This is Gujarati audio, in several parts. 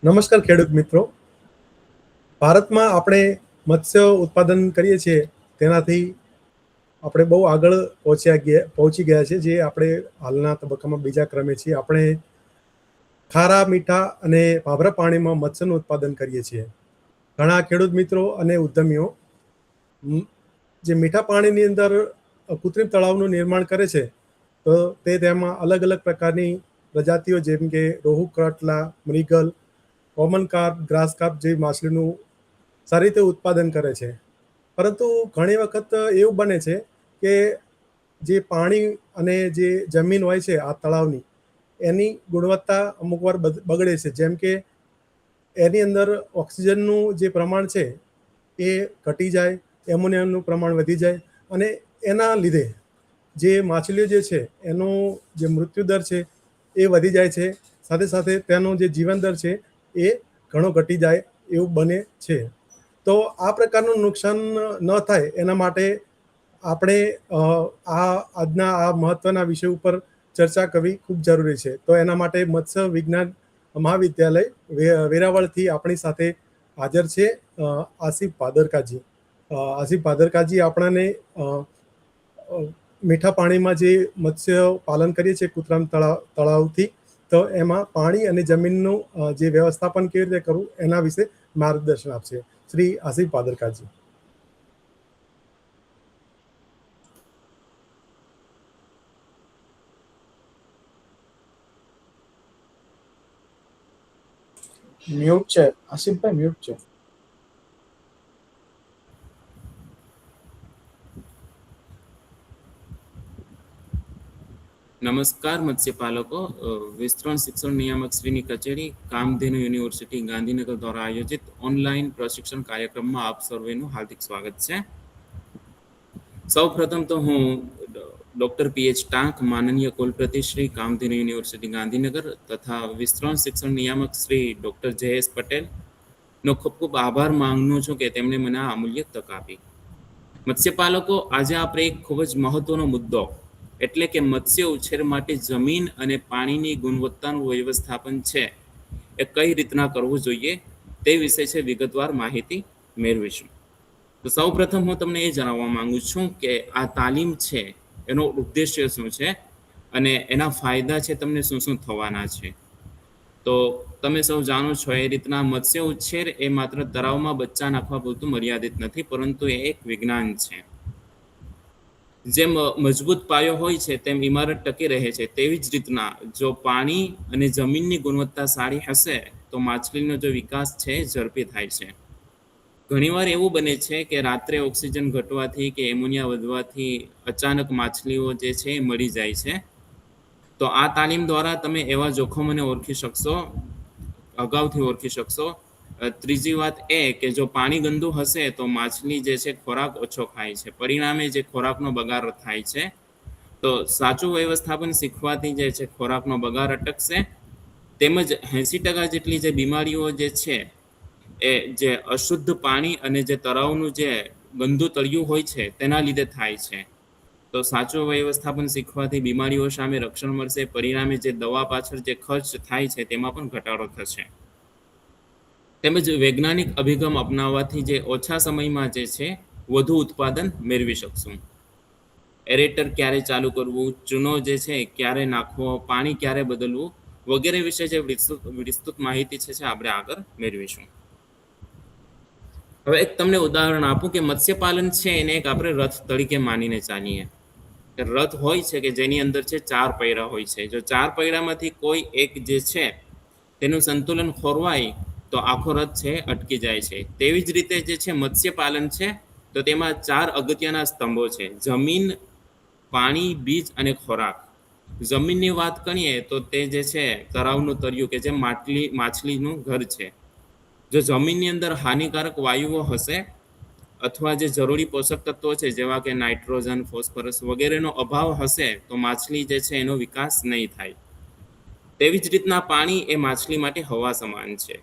નમસ્કાર ખેડૂત મિત્રો. ભારતમાં આપણે મત્સ્ય ઉત્પાદન કરીએ છીએ તેનાથી આપણે બહુ આગળ પહોંચી ગયા છે, જે આપણે હાલના તબક્કામાં બીજા ક્રમે છીએ. આપણે ખારા, મીઠા અને ભાભરા પાણીમાં મત્સ્યનું ઉત્પાદન કરીએ છીએ. ઘણા ખેડૂત મિત્રો અને ઉદ્યમીઓ જે મીઠા પાણીની અંદર કૃત્રિમ તળાવનું નિર્માણ કરે છે, તો તેમાં અલગ અલગ પ્રકારની પ્રજાતિઓ જેમ કે રોહુ, કટલા, મૃગલ, કોમન કાર્પ, ગ્રાસ કાર્પ જેવી માછલીનું સારી રીતે ઉત્પાદન કરે છે. પરંતુ ઘણી વખત એવું બને છે કે જે પાણી અને જે જમીન હોય છે આ તળાવની, એની ગુણવત્તા અમુક વાર બગડે છે. જેમ કે એની અંદર ઓક્સિજનનું જે પ્રમાણ છે એ ઘટી જાય, એમોનિયાનું પ્રમાણ વધી જાય, અને એના લીધે જે માછલીઓ જે છે એનો જે મૃત્યુ દર છે એ વધી જાય છે. સાથે સાથે તેનો જે જીવન દર છે એ ઘણો ઘટી જાય એવું બને છે. તો આ પ્રકારનું નુકસાન ન થાય એના માટે આપણે આજના આ મહત્વના વિષય ઉપર ચર્ચા કરવી ખૂબ જરૂરી છે. તો એના માટે મત્સ્ય વિજ્ઞાન મહાવિદ્યાલય વેરાવળથી આપણી સાથે હાજર છે આસિફ ભાદરકાજી. આસિફ ભાદરકાજી આપણાને મીઠા પાણીમાં જે મત્સ્ય પાલન કરીએ છીએ કૃત્રિમ તળાવથી, તો એમાં પાણી અને જમીનનું જે વ્યવસ્થાપન કેવી રીતે કરવું એના વિશે માર્ગદર્શન આપશે શ્રી આસિફ ભાદરકાજી. મ્યુટ છે આસિફભાઈ, મ્યુટ છે. નમસ્કાર મત્સ્યપાલકો. વિસ્તરણ શિક્ષણ નિયામક શ્રીની કચેરી કામધેનુ યુનિવર્સિટી ગાંધીનગર દ્વારા આયોજિત ઓનલાઈન પ્રશિક્ષણ કાર્યક્રમમાં આપ સર્વેનું હાર્દિક સ્વાગત છે. સૌ પ્રથમ તો હું ડોક્ટર પીએચ ટાંક, માનનીય કુલપતિ શ્રી કામધેનુ યુનિવર્સિટી ગાંધીનગર તથા વિસ્તરણ શિક્ષણ નિયામક શ્રી ડોક્ટર જયેશ પટેલ નો ખૂબ ખૂબ આભાર માનું છું કે તેમણે મને આ અમૂલ્ય તક આપી. મત્સ્યપાલકો, આજે આપણે એક ખૂબ જ મહત્વનો મુદ્દો એટલે કે મત્સ્ય ઉછેર માટે જમીન અને પાણીની ગુણવત્તાનું વ્યવસ્થાપન છે એ કઈ રીતના કરવું જોઈએ તે વિશે છે વિગતવાર માહિતી મેળવીશું. તો સૌ પ્રથમ હું તમને એ જણાવવા માંગુ છું કે આ તાલીમ છે એનો ઉદ્દેશ્ય શું છે અને એના ફાયદા છે તમને શું શું થવાના છે. તો તમે સૌ જાણો છો એ રીતના મત્સ્ય ઉછેર એ માત્ર તળાવમાં બચ્ચા નાખવા પૂરતું મર્યાદિત નથી, પરંતુ એ એક વિજ્ઞાન છે. જેમ મજબૂત પાયો હોય છે તેમ ઇમારત ટકી રહે છે, તેવી જ રીતના જો પાણી અને જમીનની ગુણવત્તા સારી હશે તો માછલીનો જો વિકાસ છે ઝડપી થાય છે. ઘણીવાર એવું બને છે કે રાત્રે ઓક્સિજન ઘટવાથી કે એમોનિયા વધવાથી અચાનક માછલીઓ જે છે એ મરી જાય છે. તો આ તાલીમ દ્વારા તમે એવા જોખમોને અગાઉથી ઓળખી શકશો. ત્રીજી વાત એ કે જો પાણી ગંદુ હશે તો માછલી જે છે ખોરાક ઓછો ખાય છે, પરિણામે જે ખોરાકનો બગાડ થાય છે. તો સાચું વ્યવસ્થાપન શીખવાથી જે છે ખોરાકનો બગાડ અટકશે, તેમજ 80% જેટલી જે બીમારીઓ જે છે એ જે અશુદ્ધ પાણી અને જે તળાવનું જે ગંદુ તળિયું હોય છે તેના લીધે થાય છે. તો સાચું વ્યવસ્થાપન શીખવાથી બીમારીઓ સામે રક્ષણ મળશે, પરિણામે જે દવા પાછળ જે ખર્ચ થાય છે તેમાં પણ ઘટાડો થશે. તેમજ વૈજ્ઞાનિક અભિગમ અપનાવવાથી જે ઓછા સમયમાં જે છે વધુ ઉત્પાદન મેળવી શકશું. એરેટર ક્યારે ચાલુ કરવું, ચૂનો જે છે ક્યારે નાખવો, પાણી ક્યારે બદલવું વગેરે વિશે જે વિસ્તૃત માહિતી છે આપણે આગળ મેળવીશું. હવે એક તમને ઉદાહરણ આપું કે મત્સ્યપાલન છે એને એક આપણે રથ તરીકે માનીને ચાલીએ. રથ હોય છે કે જેની અંદર છે 4 પૈડા હોય છે. જો 4 પૈડામાંથી કોઈ એક જે છે તેનું સંતુલન ખોરવાય તો આખો રથ છે અટકી જાય છે. તેવી જ રીતે જે છે મત્સ્યપાલન છે તો તેમાં 4 અગત્યના સ્તંભો છે: જમીન, પાણી, બીજ અને ખોરાક. જમીનની વાત કરીએ તો તે જે છે તળાવનું તળિયું કે જે માછલીનું ઘર છે. જો જમીનની અંદર હાનિકારક વાયુઓ હશે અથવા જે જરૂરી પોષક તત્વો છે જેવા કે નાઇટ્રોજન, ફોસ્ફરસ વગેરેનો અભાવ હશે તો માછલી જે છે એનો વિકાસ નહીં થાય. તેવી જ રીતના પાણી એ માછલી માટે હવા સમાન છે.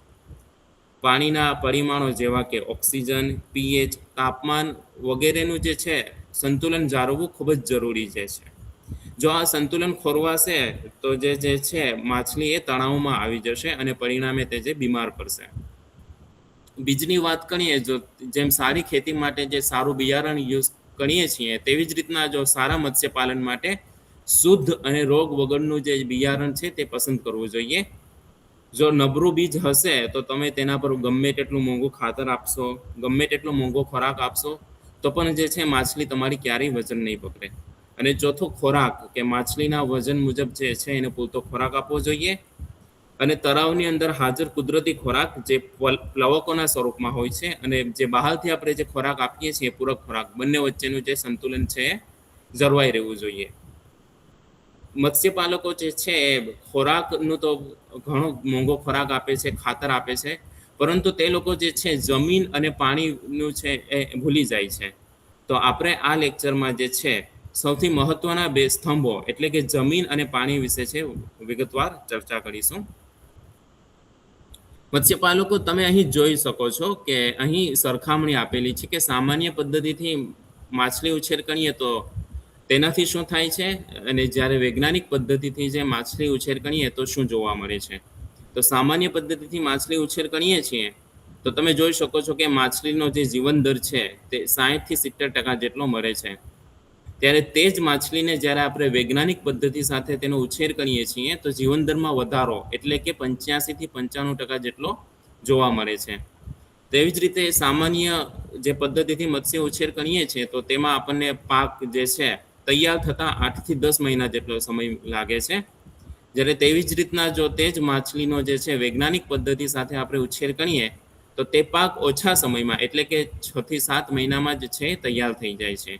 પાણીના પરિમાણો જેવા કે ઓક્સિજન, પીએચ, તાપમાન વગેરેનું જે છે સંતુલન જાળવવું ખૂબ જ જરૂરી છે. જો આ સંતુલન ખોરવાશે તો જે છે માછલી એ તણાવમાં આવી જશે અને પરિણામે તે જે બીમાર પડશે. બીજની વાત કરીએ, જો જેમ સારી ખેતી માટે જે સારું બિયારણ યુઝ કરીએ છીએ તેવી જ રીતના જો સારા મત્સ્યપાલન માટે શુદ્ધ અને રોગ વગરનું જે બિયારણ છે તે પસંદ કરવું જોઈએ. જો નબળું બીજ હશે તો તમે તેના પર ગમે તેટલું મોંઘું ખાતર આપશો, ગમે તેટલો મોંઘો ખોરાક આપશો તો પણ જે છે માછલી તમારી ક્યારેય વજન નહીં પકડે. અને ચોથો, ખોરાક કે માછલીના વજન મુજબ જે છે એને પૂરતો ખોરાક આપવો જોઈએ. અને તળાવની અંદર હાજર કુદરતી ખોરાક જે પ્લવકોના સ્વરૂપમાં હોય છે અને જે બહારથી આપણે જે ખોરાક આપીએ છીએ પૂરક ખોરાક, બંને વચ્ચેનું જે સંતુલન છે એ જળવાઈ રહેવું જોઈએ. મત્સ્યપાલકો જે છે એ ખોરાકનું તો ઘણો મોંઘો ખોરાક આપે છે, ખાતર આપે છે, પરંતુ તે લોકો જે છે જમીન અને પાણીનું છે એ ભૂલી જાય છે. તો આપણે આ લેક્ચરમાં જે છે સૌથી મહત્વના બે સ્તંભો એટલે કે જમીન અને પાણી વિશે છે વિગતવાર ચર્ચા કરીશું. મત્સ્યપાલકો, તમે અહીં જોઈ શકો છો કે અહીં સરખામણી આપેલી છે કે સામાન્ય પદ્ધતિથી માછલી ઉછેર કરીએ તો તેનાથી શું થાય છે અને જ્યારે વૈજ્ઞાનિક પદ્ધતિથી જે માછલી ઉછેર કરીએ તો શું જોવા મળે છે. તો સામાન્ય પદ્ધતિથી માછલી ઉછેર કરીએ છીએ તો તમે જોઈ શકો છો કે માછલીનો જે જીવન દર છે તે 60 થી 70% જેટલો મળે છે. ત્યારે તે જ માછલીને જ્યારે આપણે વૈજ્ઞાનિક પદ્ધતિ સાથે તેનો ઉછેર કરીએ છીએ તો જીવનદરમાં વધારો એટલે કે 85 થી 95% જેટલો જોવા મળે છે. તેવી જ રીતે સામાન્ય જે પદ્ધતિથી મત્સ્ય ઉછેર કરીએ છીએ તો તેમાં આપણને પાક જે છે તૈયાર થતાં 8 થી 10 મહિના જેટલો સમય લાગે છે. જ્યારે તેવી જ રીતના જો તે જ માછલીનો જે છે વૈજ્ઞાનિક પદ્ધતિ સાથે આપણે ઉછેર કરીએ તો તે પાક ઓછા સમયમાં એટલે કે 6 થી 7 મહિનામાં જ છે તૈયાર થઈ જાય છે.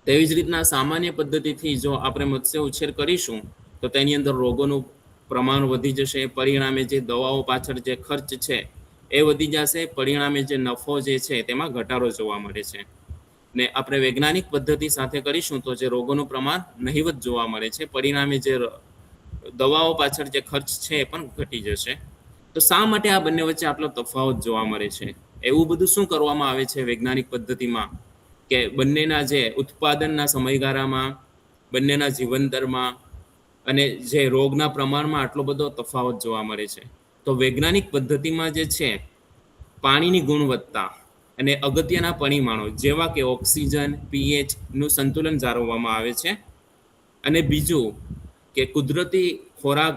તેવી જ રીતના સામાન્ય પદ્ધતિથી જો આપણે મત્સ્ય ઉછેર કરીશું તો તેની અંદર રોગોનું પ્રમાણ વધી જશે, પરિણામે જે દવાઓ પાછળ જે ખર્ચ છે એ વધી જશે, પરિણામે જે નફો જે છે તેમાં ઘટાડો જોવા મળે છે. ને આપણે વૈજ્ઞાનિક પદ્ધતિ સાથે કરીશું તો જે રોગોનું પ્રમાણ નહિવત જોવા મળે છે, પરિણામે જે દવાઓ પાછળ જે ખર્ચ છે એ પણ ઘટી જશે. તો શા માટે આ બંને વચ્ચે આટલો તફાવત જોવા મળે છે? એવું બધું શું કરવામાં આવે છે વૈજ્ઞાનિક પદ્ધતિમાં કે બંનેના જે ઉત્પાદનના સમયગાળામાં, બંનેના જીવન દરમાં અને જે રોગના પ્રમાણમાં આટલો બધો તફાવત જોવા મળે છે? તો વૈજ્ઞાનિક પદ્ધતિમાં જે છે પાણીની ગુણવત્તા અને અગત્યના પરિમાણો જેવા કે ઓક્સિજન, પીએચ નું સંતુલન જાળવવામાં આવે છે. અને બીજું કે કુદરતી ખોરાક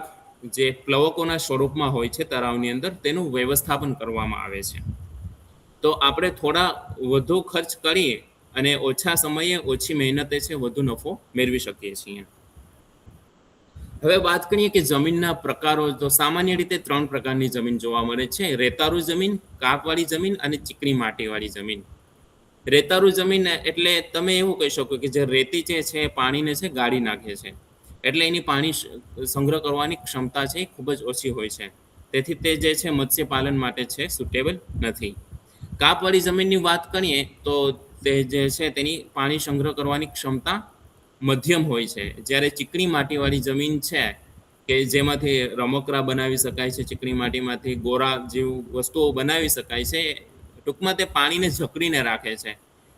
જે પ્લવકોના સ્વરૂપમાં હોય છે તળાવની અંદર તેનું વ્યવસ્થાપન કરવામાં આવે છે. તો આપણે થોડા વધુ ખર્ચ કરીએ અને ઓછા સમયે ઓછી મહેનતે છે વધુ નફો મેળવી શકીએ છીએ. હવે વાત કરીએ કે જમીનના પ્રકારો, તો સામાન્ય રીતે 3 પ્રકારની જમીન જોવા મળે છે: રેતાળુ જમીન, કાપવાળી જમીન અને ચીકણી માટીવાળી જમીન. રેતાળુ જમીન એટલે તમે એવું કહી શકો કે જે રેતી છે પાણીને છે ગાળી નાખે છે, એટલે એની પાણી સંગ્રહ કરવાની ક્ષમતા છે ખૂબ જ ઓછી હોય છે. તેથી તે જે છે મત્સ્યપાલન માટે છે સુટેબલ નથી. કાપવાળી જમીનની વાત કરીએ તો તે જે છે તેની પાણી સંગ્રહ કરવાની ક્ષમતા મધ્યમ હોય છે. જ્યારે ચીકણી માટીવાળી જમીન છે કે જેમાંથી રમકડા બનાવી શકાય છે, ચીકણી માટીમાંથી ગોરા જેવું વસ્તુઓ બનાવી શકાય છે, ટૂંકમાં તે પાણીને જકડીને રાખે છે,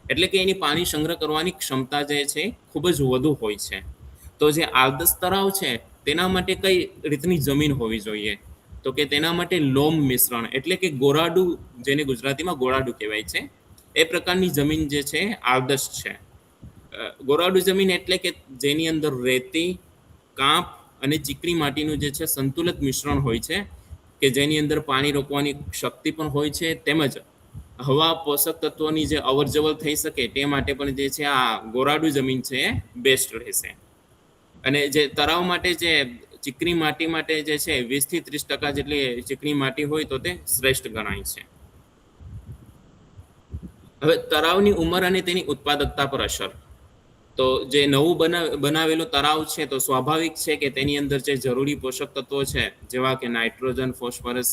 એટલે કે એની પાણી સંગ્રહ કરવાની ક્ષમતા જે છે ખૂબ જ વધુ હોય છે. તો જે આદર્શ તળાવ છે તેના માટે કઈ રીતની જમીન હોવી જોઈએ? તો કે તેના માટે લોમ મિશ્રણ એટલે કે ગોરાડું, જેને ગુજરાતીમાં ગોરાડું કહેવાય છે, એ પ્રકારની જમીન જે છે આદર્શ છે. ગોરાડું જમીન એટલે કે જેની અંદર રેતી, કાંપ અને ચીકણી માટીનું જે છે સંતુલિત મિશ્રણ હોય છે કે જેની અંદર પાણી રોકવાની શક્તિ પણ હોય છે, તેમજ હવા, પોષક તત્વોની જે અવરજવર થઈ શકે તે માટે પણ જે છે આ ગોરાડું જમીન છે એ બેસ્ટ રહેશે. અને જે તળાવ માટે જે ચીકણી માટી માટે જે છે 20 થી 30% જેટલી ચીકણી માટી હોય તો તે શ્રેષ્ઠ ગણાય છે. હવે તળાવની ઉંમર અને તેની ઉત્પાદકતા પર અસર. તો જે નવું બનાવેલું તળાવ છે તો સ્વાભાવિક છે કે તેની અંદર જે જરૂરી પોષક તત્વો છે જેવા કે નાઇટ્રોજન, ફોસ્ફરસ,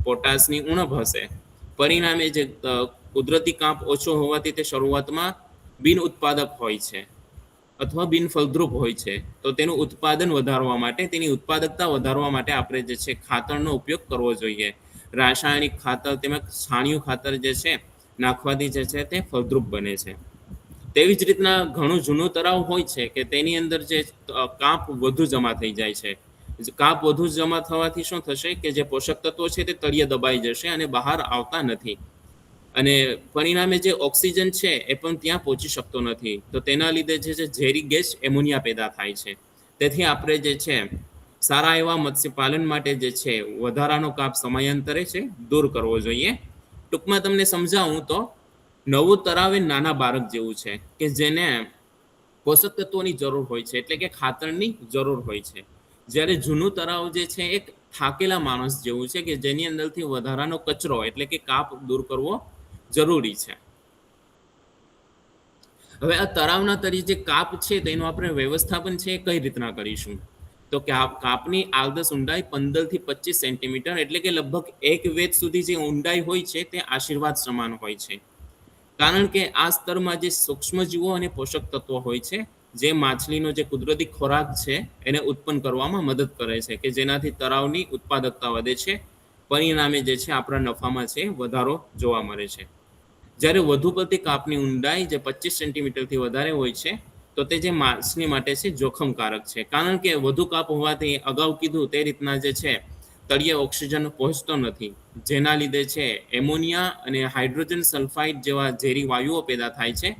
પોટાશની ઉણપ હશે. પરિણામે જે કુદરતી કાંપ ઓછો હોવાથી તે શરૂઆતમાં બિન ઉત્પાદક હોય છે અથવા બિન ફળદ્રુપ હોય છે. તો તેનું ઉત્પાદન વધારવા માટે, તેની ઉત્પાદકતા વધારવા માટે આપણે જે છે ખાતરનો ઉપયોગ કરવો જોઈએ. રાસાયણિક ખાતર તેમજ છાણિયું ખાતર જે છે નાખવાથી જે છે તે ફળદ્રુપ બને છે. તેવી જ રીતના ઘણું જૂનું તળાવ હોય છે કે તેની અંદર જે કાંપ વધુ જમા થઈ જાય છે. કાંપ વધુ જમા થવાથી શું થશે કે જે પોષક તત્વો છે તે તળિયે દબાઈ જશે અને બહાર આવતા નથી, અને પરિણામે જે ઓક્સિજન છે એ પણ ત્યાં પહોંચી શકતો નથી. તો તેના લીધે જે છે ઝેરી ગેસ એમોનિયા પેદા થાય છે. તેથી આપણે જે છે સારા એવા મત્સ્યપાલન માટે જે છે વધારાનો કાપ સમયાંતરે છે દૂર કરવો જોઈએ. ટૂંકમાં તમને સમજાવું તો નવું તળાવ એ નાના બાળક જેવું છે કે જેને પોષક તત્વોની જરૂર હોય છે, એટલે કે ખાતરની જરૂર હોય છે. જ્યારે જૂનું તળાવ જે છે એક થાકેલા માણસ જેવું છે કે જેની અંદરથી વધારાનો કચરો એટલે કે કાપ દૂર કરવો જરૂરી છે. હવે આ તળાવના તરી જે કાપ છે તેનું આપણે વ્યવસ્થાપન છે કઈ રીતના કરીશું? તો કાપની આગદસ ઊંડાઈ 15 થી 25 સેન્ટીમીટર એટલે કે લગભગ 1 વેધ સુધી જે ઊંડાઈ હોય છે તે આશીર્વાદ સમાન હોય છે. કારણ કે આ સ્તરમાં જે સૂક્ષ્મજીવો અને પોષક તત્વો હોય છે જે માછલીનો જે કુદરતી ખોરાક છે એને ઉત્પન્ન કરવામાં મદદ કરે છે કે જેનાથી તળાવની ઉત્પાદકતા વધે છે. પરિણામે જે છે આપણા નફામાં છે વધારો જોવા મળે છે. જ્યારે વધુ પડતી કાપની ઊંડાઈ જે 25 સેન્ટીમીટરથી વધારે હોય છે તો તે જે માછલી માટે છે જોખમકારક છે, કારણ કે વધુ કાપ હોવાથી અગાઉ કીધું તે રીતના જે છે તળિયે ઓક્સિજન પહોંચતો નથી, જેના લીધે છે એમોનિયા અને હાઇડ્રોજન સલ્ફાઇડ જેવા ઝેરી વાયુઓ પેદા થાય છે,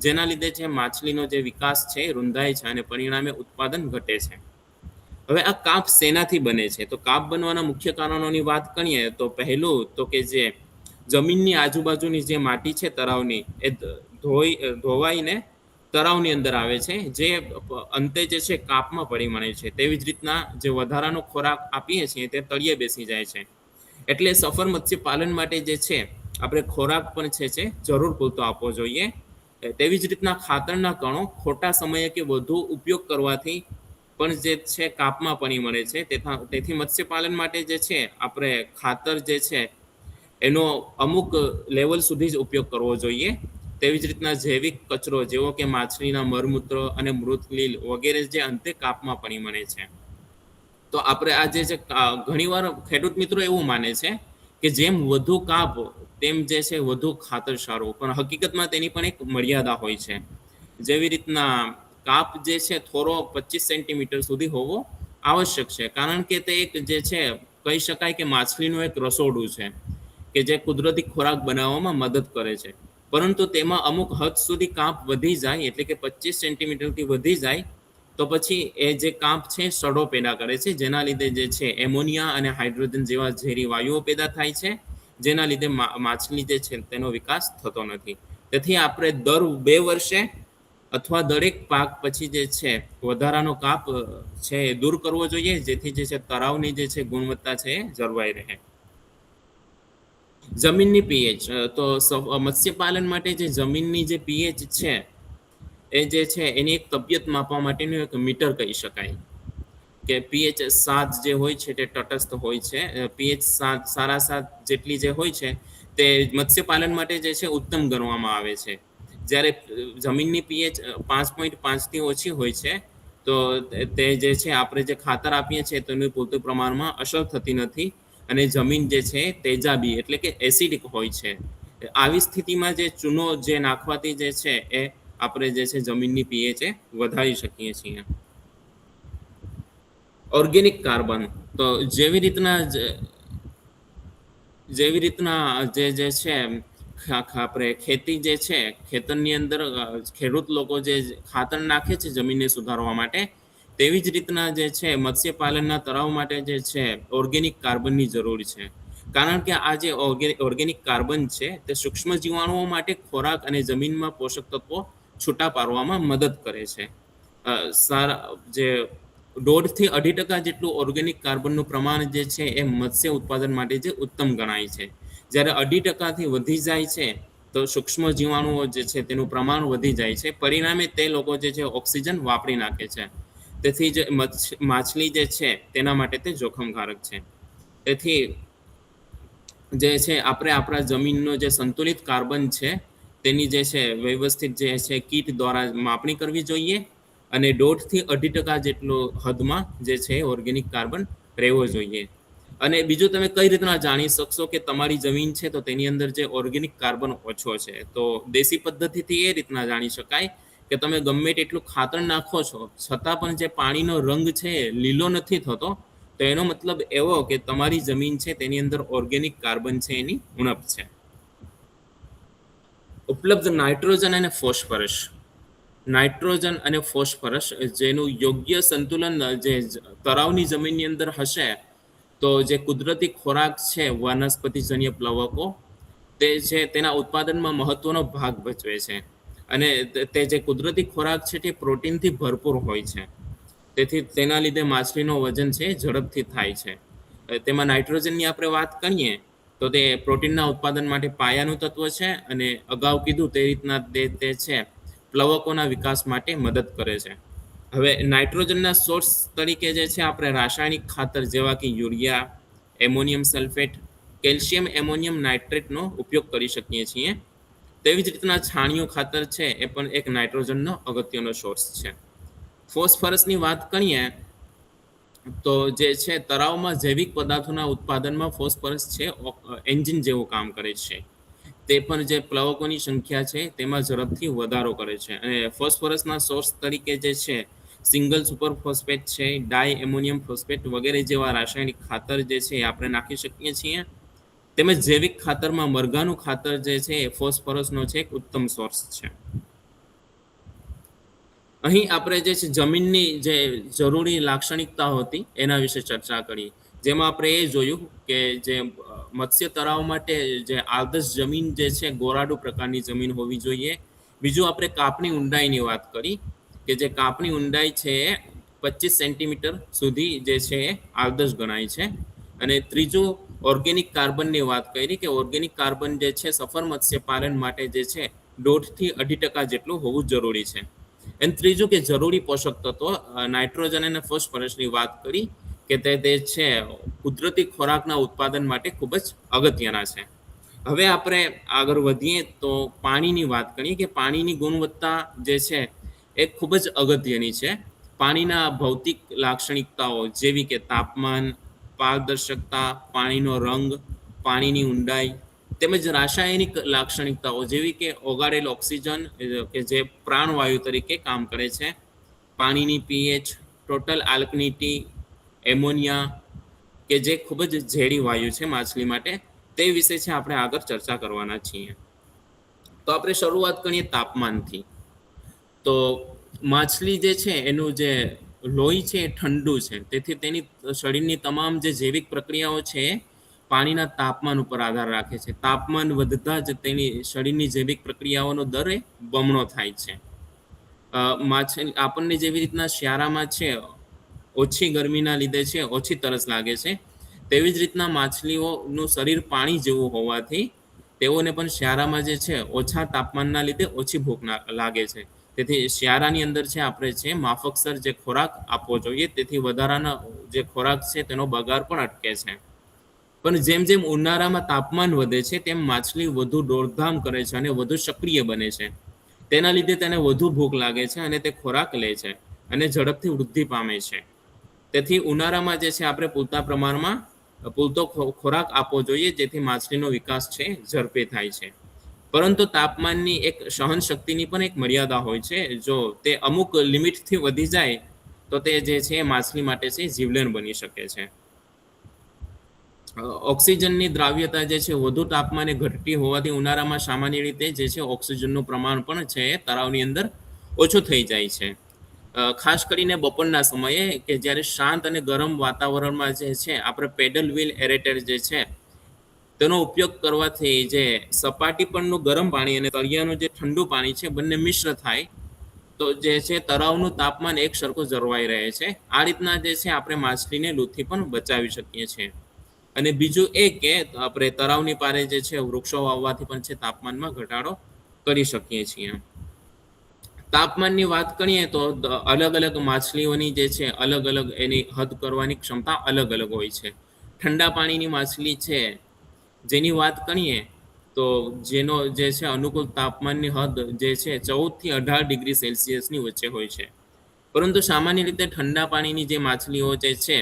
જેના લીધે છે માછલીનો જે વિકાસ છે રૂંધાય છે અને પરિણામે ઉત્પાદન ઘટે છે. હવે આ કાપ શેનાથી બને છે? તો કાપ બનવાના મુખ્ય કારણોની વાત કરીએ તો પહેલું તો કે જે જમીનની આજુબાજુની જે માટી છે તળાવની એ ધોવાઈને તળાવની અંદર આવે છે, જે અંતે જે છે કાપમાં પરિણમે છે. તેવી જ રીતના જે વધારાનો ખોરાક આપીએ છીએ તે તળિયે બેસી જાય છે. એટલે સફળ મત્સ્યપાલન માટે જે છે આપણે ખોરાક પણ છે જરૂર પૂરતો આપવો જોઈએ. તેવી જ રીતના ખાતરના કણો ખોટા સમયે કે વધુ ઉપયોગ કરવાથી પણ જે છે કાપમાં પરિણમે છે. તેથી મત્સ્યપાલન માટે જે છે આપણે ખાતર જે છે એનો અમુક લેવલ સુધી જ ઉપયોગ કરવો જોઈએ. તેવી જ રીતના જૈવિક કચરો જેવો કે માછલીના મરમૂત્ર અને મૃતલીલ વગેરે જે અંતે કાપમાં પરિણમે છે. તો આપણે આ જે છે ઘણીવાર ખેડૂત મિત્રો એવું માને છે કે જેમ વધુ કાપ તેમ જે છે વધુ ખાતર સારું, પણ હકીકતમાં તેની પણ એક મર્યાદા હોય છે. જેવી રીતના કાપ જે છે થોડો 25 સેન્ટીમીટર સુધી હોવો આવશ્યક છે, કારણ કે તે એક જે છે કહી શકાય કે માછલીનું એક રસોડું છે કે જે કુદરતી ખોરાક બનાવવામાં મદદ કરે છે. પરંતુ તેમાં અમુક હદ સુધી કાપ વધી જાય એટલે કે 25 સેન્ટીમીટરથી વધી જાય તો પછી એ જે કાપ છે સડો પેદા કરે છે, જેના લીધે જે છે એમોનિયા અને હાઇડ્રોજન જેવા ઝેરી વાયુઓ પેદા થાય છે, જેના લીધે માછલી જે છે તેનો વિકાસ થતો નથી. તેથી આપણે દર 2 વર્ષે અથવા દરેક પાક પછી જે છે વધારાનો કાપ છે એ દૂર કરવો જોઈએ, જેથી જે છે તળાવની જે છે ગુણવત્તા છે એ જળવાઈ રહે. જમીનની પીએચ તો મત્સ્યપાલન માટે જે જમીનની જે પીએચ છે એ જે છે એની એક તબિયત માપવા માટેનું એક મીટર કહી શકાય કે પીએચ 7 જે હોય છે તે તટસ્થ હોય છે. પીએચ 7 સારા 7 જેટલી જે હોય છે તે મત્સ્યપાલન માટે જે છે ઉત્તમ ગણવામાં આવે છે. જ્યારે જમીનની પીએચ 5.5 થી ઓછી હોય છે તો તે જે છે આપણે જે ખાતર આપીએ છીએ તેનું પૂરતું પ્રમાણમાં અસર થતી નથી અને જમીન જે છે તેજાબી એટલે કે એસિડિક હોય છે. આવી સ્થિતિમાં જે ચૂનો જે નાખવાથી જે છે એ આપણે જે છે જમીનની પીએચ વધારી શકીએ છીએ. ઓર્ગેનિક કાર્બન તો જેવી રીતના જે છે આપણે ખેતી જે છે ખેતરની અંદર ખેડૂત લોકો જે ખાતર નાખે છે જમીનને સુધારવા માટે, તેવી જ રીતના જે છે મત્સ્યપાલનના તળાવ માટે જે છે ઓર્ગેનિક કાર્બનની જરૂર છે. કારણ કે આ જે ઓર્ગેનિક કાર્બન છે તે સૂક્ષ્મ જીવાણુઓ માટે ખોરાક અને જમીનમાં પોષક તત્વો છૂટા પાડવામાં મદદ કરે છે. સારા જે 1.5 થી 2.5% જેટલું ઓર્ગેનિક કાર્બનનું પ્રમાણ જે છે એ મત્સ્ય ઉત્પાદન માટે જે ઉત્તમ ગણાય છે. જ્યારે 2.5% થી વધી જાય છે તો સૂક્ષ્મ જીવાણુઓ જે છે તેનું પ્રમાણ વધી જાય છે. પરિણામે તે લોકો જે છે ઓક્સિજન વાપરી નાખે છે. તેથી જે માછલી જે છે તેના માટે તે જોખમકારક છે. તેથી જે છે આપણે આપણા જમીનનો જે સંતુલિત કાર્બન છે તેની જે છે વ્યવસ્થિત જે છે કીટ દ્વારા માપણી કરવી જોઈએ અને 1.5 થી 2.5% જેટલો હદમાં જે છે ઓર્ગેનિક કાર્બન રહેવો જોઈએ. અને બીજું તમે કઈ રીતના જાણી શકશો કે તમારી જમીન છે તો તેની અંદર જે ઓર્ગેનિક કાર્બન ઓછો છે? તો દેશી પદ્ધતિથી એ રીતના જાણી શકાય કે તમે ગમે તેટલું ખાતર નાખો છો છતાં પણ જે પાણીનો રંગ છે એ લીલો નથી થતો, તો એનો મતલબ એવો કે તમારી જમીન છે તેની અંદર ઓર્ગેનિક કાર્બન છે એની ઉણપ છે. ઉપલબ્ધ નાઇટ્રોજન અને ફોસ્ફરસ. નાઇટ્રોજન અને ફોસ્ફરસ જેનું યોગ્ય સંતુલન જે તળાવની જમીનની અંદર હશે તો જે કુદરતી ખોરાક છે વનસ્પતિજન્ય પ્લવકો તે છે તેના ઉત્પાદનમાં મહત્વનો ભાગ ભજવે છે. અને તે જે કુદરતી ખોરાક છે તે પ્રોટીનથી ભરપૂર હોય છે. તેથી તેના લીધે માછલીનો વજન છે ઝડપથી થાય છે. તેમાં નાઇટ્રોજનની આપણે વાત કરીએ તો તે પ્રોટીનના ઉત્પાદન માટે પાયાનું તત્વ છે અને અગાઉ કીધું તે રીતના તે છે પ્લવકોના વિકાસ માટે મદદ કરે છે. હવે નાઇટ્રોજનના સોર્સ તરીકે જે છે આપણે રાસાયણિક ખાતર જેવા કે urea, ammonium sulphate, calcium ammonium નાઇટ્રેટનો ઉપયોગ કરી શકીએ છીએ. તેવી જ રીતના છાણિયું ખાતર છે એ પણ એક નાઇટ્રોજનનો અગત્યનો સોર્સ છે. ફોસ્ફરસની વાત કરીએ તો જે છે તળાવમાં જૈવિક પદાર્થોના ઉત્પાદનમાં ફોસ્ફરસ છે એન્જિન જેવું કામ કરે છે. તે પણ જે પ્લવકોની સંખ્યા છે તેમાં ઝડપથી વધારો કરે છે. અને ફોસ્ફરસના સોર્સ તરીકે જે છે સિંગલ સુપર ફોસ્ફેટ છે, ડાય એમોનિયમ ફોસ્ફેટ વગેરે જેવા રાસાયણિક ખાતર જે છે એ આપણે નાખી શકીએ છીએ. તેમજ જૈવિક ખાતરમાં મરઘાનું ખાતર જે છે એ ફોસ્ફરસનો છે એક ઉત્તમ સોર્સ છે. અહીં આપણે જે છે જમીનની જે જરૂરી લાક્ષણિકતાઓ હતી એના વિશે ચર્ચા કરી, જેમાં આપણે એ જોયું કે જે મત્સ્ય તળાવ માટે જે આદર્શ જમીન જે છે ગોરાડુ પ્રકારની જમીન હોવી જોઈએ. બીજું આપણે કાપની ઊંડાઈની વાત કરી કે જે કાપની ઊંડાઈ છે એ 25 સેન્ટીમીટર સુધી જે છે એ આદર્શ ગણાય છે. અને ત્રીજું ઓર્ગેનિક કાર્બનની વાત કરી કે ઓર્ગેનિક કાર્બન જે છે સફળ મત્સ્ય પાલન માટે જે છે 1.5 થી 2% જેટલું હોવું જરૂરી છે. અને ત્રીજું કે જરૂરી પોષક તત્વો નાઇટ્રોજન અને ફોસ્ફરસની વાત કરી કે તે છે કુદરતી ખોરાકના ઉત્પાદન માટે ખૂબ જ અગત્યના છે. હવે આપણે આગળ વધીએ તો પાણીની વાત કરીએ કે પાણીની ગુણવત્તા જે છે એ ખૂબ જ અગત્યની છે. પાણીના ભૌતિક લાક્ષણિકતાઓ જેવી કે તાપમાન, પારદર્શકતા, પાણીનો રંગ, પાણીની ઊંડાઈ તેમજ રાસાયણિક લાક્ષણિકતાઓ જેવી કે ઓગાળેલ ઓક્સિજન કે જે પ્રાણવાયુ તરીકે કામ કરે છે, પાણીની પીએચ, ટોટલ આલ્કનિટી, એમોનિયા કે જે ખૂબ જ ઝેરી વાયુ છે માછલી માટે, તે વિશે છે આપણે આગળ ચર્ચા કરવાના છીએ. તો આપણે શરૂઆત કરીએ તાપમાનથી. તો માછલી જે છે એનું જે લોહી છે એ ઠંડુ છે, તેથી તેની શરીરની તમામ જે જૈવિક પ્રક્રિયાઓ છે પાણીના તાપમાન ઉપર આધાર રાખે છે. તાપમાન વધતા જ તેની શરીરની જૈવિક પ્રક્રિયાઓનો દર એ બમણો થાય છે. માછલી આપણને જેવી રીતના શિયાળામાં છે ઓછી ગરમીના લીધે છે ઓછી તરસ લાગે છે, તેવી જ રીતના માછલીઓનું શરીર પાણી જેવું હોવાથી તેઓને પણ શિયાળામાં જે છે ઓછા તાપમાનના લીધે ઓછી ભૂખ લાગે છે. તેથી શિયાળાની અંદર છે આપણે છે માફકસર જે ખોરાક આપવો જોઈએ, તેથી વધારાના જે ખોરાક છે તેનો બગાડ પણ અટકે છે. પણ જેમ જેમ ઉનાળામાં તાપમાન વધે છે તેમ માછલી વધુ દોડધામ કરે છે અને વધુ સક્રિય બને છે. તેના લીધે તેને વધુ ભૂખ લાગે છે અને તે ખોરાક લે છે અને ઝડપથી વૃદ્ધિ પામે છે. તેથી ઉનાળામાં જે છે આપણે પૂરતા પ્રમાણમાં પૂરતો ખોરાક આપવો જોઈએ, જેથી માછલીનો વિકાસ છે ઝડપે થાય છે. પરંતુ તાપમાનની એક સહન શક્તિની પણ એક મર્યાદા હોય છે. જો તે અમુક લિમિટથી વધી જાય તો તે જે છે માછલી માટે છે જીવલેણ બની શકે છે. ઓક્સિજનની દ્રાવ્યતા જે છે વધુ તાપમાને ઘટતી હોવાથી ઉનાળામાં સામાન્ય રીતે જે છે ઓક્સિજનનું પ્રમાણ પણ છે તળાવની અંદર ઓછું થઈ જાય છે. ખાસ કરીને બપોરના સમયે કે જ્યારે શાંત અને ગરમ વાતાવરણમાં જે છે આપણે પેડલ વ્હીલ એરેટર જે છે તેનો ઉપયોગ કરવાથી જે સપાટી પરનું ગરમ પાણી અને તળિયાનું જે ઠંડુ પાણી છે બંને મિશ્ર થાય તો જે છે તળાવનું તાપમાન એક સરખું જળવાઈ રહે છે. આ રીતના જે છે આપણે માછલીને લૂથી પણ બચાવી શકીએ છીએ. અને બીજું એ કે આપણે તળાવની પારે જે છે વૃક્ષો વાવવાથી પણ છે તાપમાનમાં ઘટાડો કરી શકીએ છીએ. તાપમાનની વાત કરીએ તો અલગ અલગ માછલીઓની જે છે અલગ અલગ એની હદ કરવાની ક્ષમતા અલગ અલગ હોય છે. ઠંડા પાણીની માછલી છે જેની વાત કરીએ તો જેનો જે છે અનુકૂળ તાપમાનની હદ જે છે 14 થી 18 ડિગ્રી સેલ્સિયસની વચ્ચે હોય છે. પરંતુ સામાન્ય રીતે ઠંડા પાણીની જે માછલીઓ જે છે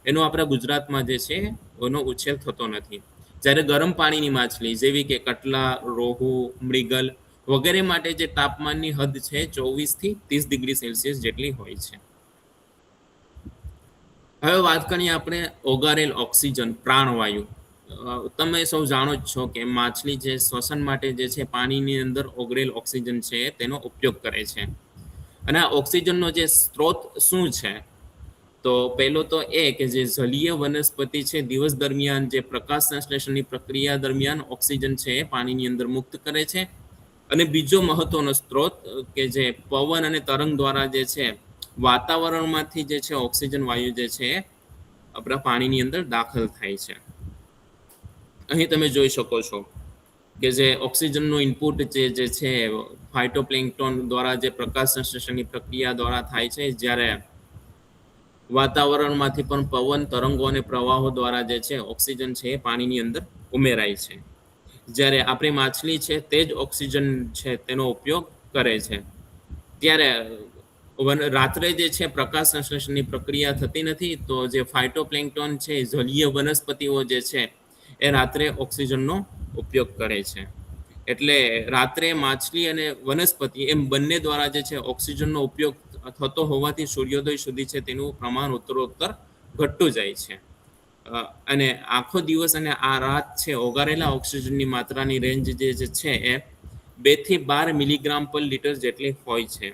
એનો આપણા ગુજરાતમાં જે છે એનો ઉછેર થતો નથી. જ્યારે ગરમ પાણીની માછલી જેવી કે કટલા, રોહુ, મૃગલ વગેરે માટે જે તાપમાનની હદ છે 24 થી 30 ડિગ્રી સેલ્સિયસ જેટલી હોય છે. હવે વાત કરીએ આપણે ઓગારેલ ઓક્સિજન પ્રાણવાયુ. તમે સૌ જાણો જ છો કે માછલી જે શ્વસન માટે જે છે પાણીની અંદર ઓગળેલ ઓક્સિજન છે તેનો ઉપયોગ કરે છે. અને આ ઓક્સિજનનો જે સ્ત્રોત શું છે? તો પહેલો તો એ કે જે જલીય વનસ્પતિ છે દિવસ દરમિયાન જે પ્રકાશ સંશ્લેષણની પ્રક્રિયા દરમિયાન ઓક્સિજન છે એ પાણીની અંદર મુક્ત કરે છે. અને બીજો મહત્વનો સ્ત્રોત કે જે પવન અને તરંગ દ્વારા જે છે વાતાવરણમાંથી જે છે ઓક્સિજન વાયુ જે છે આપણા પાણીની અંદર દાખલ થાય છે. અહીં તમે જોઈ શકો છો કે જે ઓક્સિજનનું ઇનપુટ જે છે ફાઇટોપ્લેન્ક્ટોન દ્વારા જે પ્રકાશ સંશ્લેષણની પ્રક્રિયા દ્વારા થાય છે, જ્યારે વાતાવરણમાંથી પણ પવન, તરંગો અને પ્રવાહો દ્વારા જે છે ઓક્સિજન છે એ પાણીની અંદર ઉમેરાય છે. જ્યારે આપણી માછલી છે તે જ ઓક્સિજન છે તેનો ઉપયોગ કરે છે. ત્યારે રાત્રે જે છે પ્રકાશ સંશ્લેષણની પ્રક્રિયા થતી નથી, તો જે ફાઇટોપ્લેન્ક્ટોન છે જલીય વનસ્પતિઓ જે છે એ રાત્રે ઓક્સિજનનો ઉપયોગ કરે છે. એટલે રાત્રે માછલી અને વનસ્પતિ એમ બંને દ્વારા જે છે ઓક્સિજનનો ઉપયોગ થતો હોવાથી સૂર્યોદય સુધી છે તેનું પ્રમાણ ઉત્તરોત્તર ઘટતું જાય છે. અને આખો દિવસ અને આ રાત છે ઓગારેલા ઓક્સિજનની માત્રાની રેન્જ જે છે એ 2 થી 12 મિલીગ્રામ પર લિટર જેટલી હોય છે.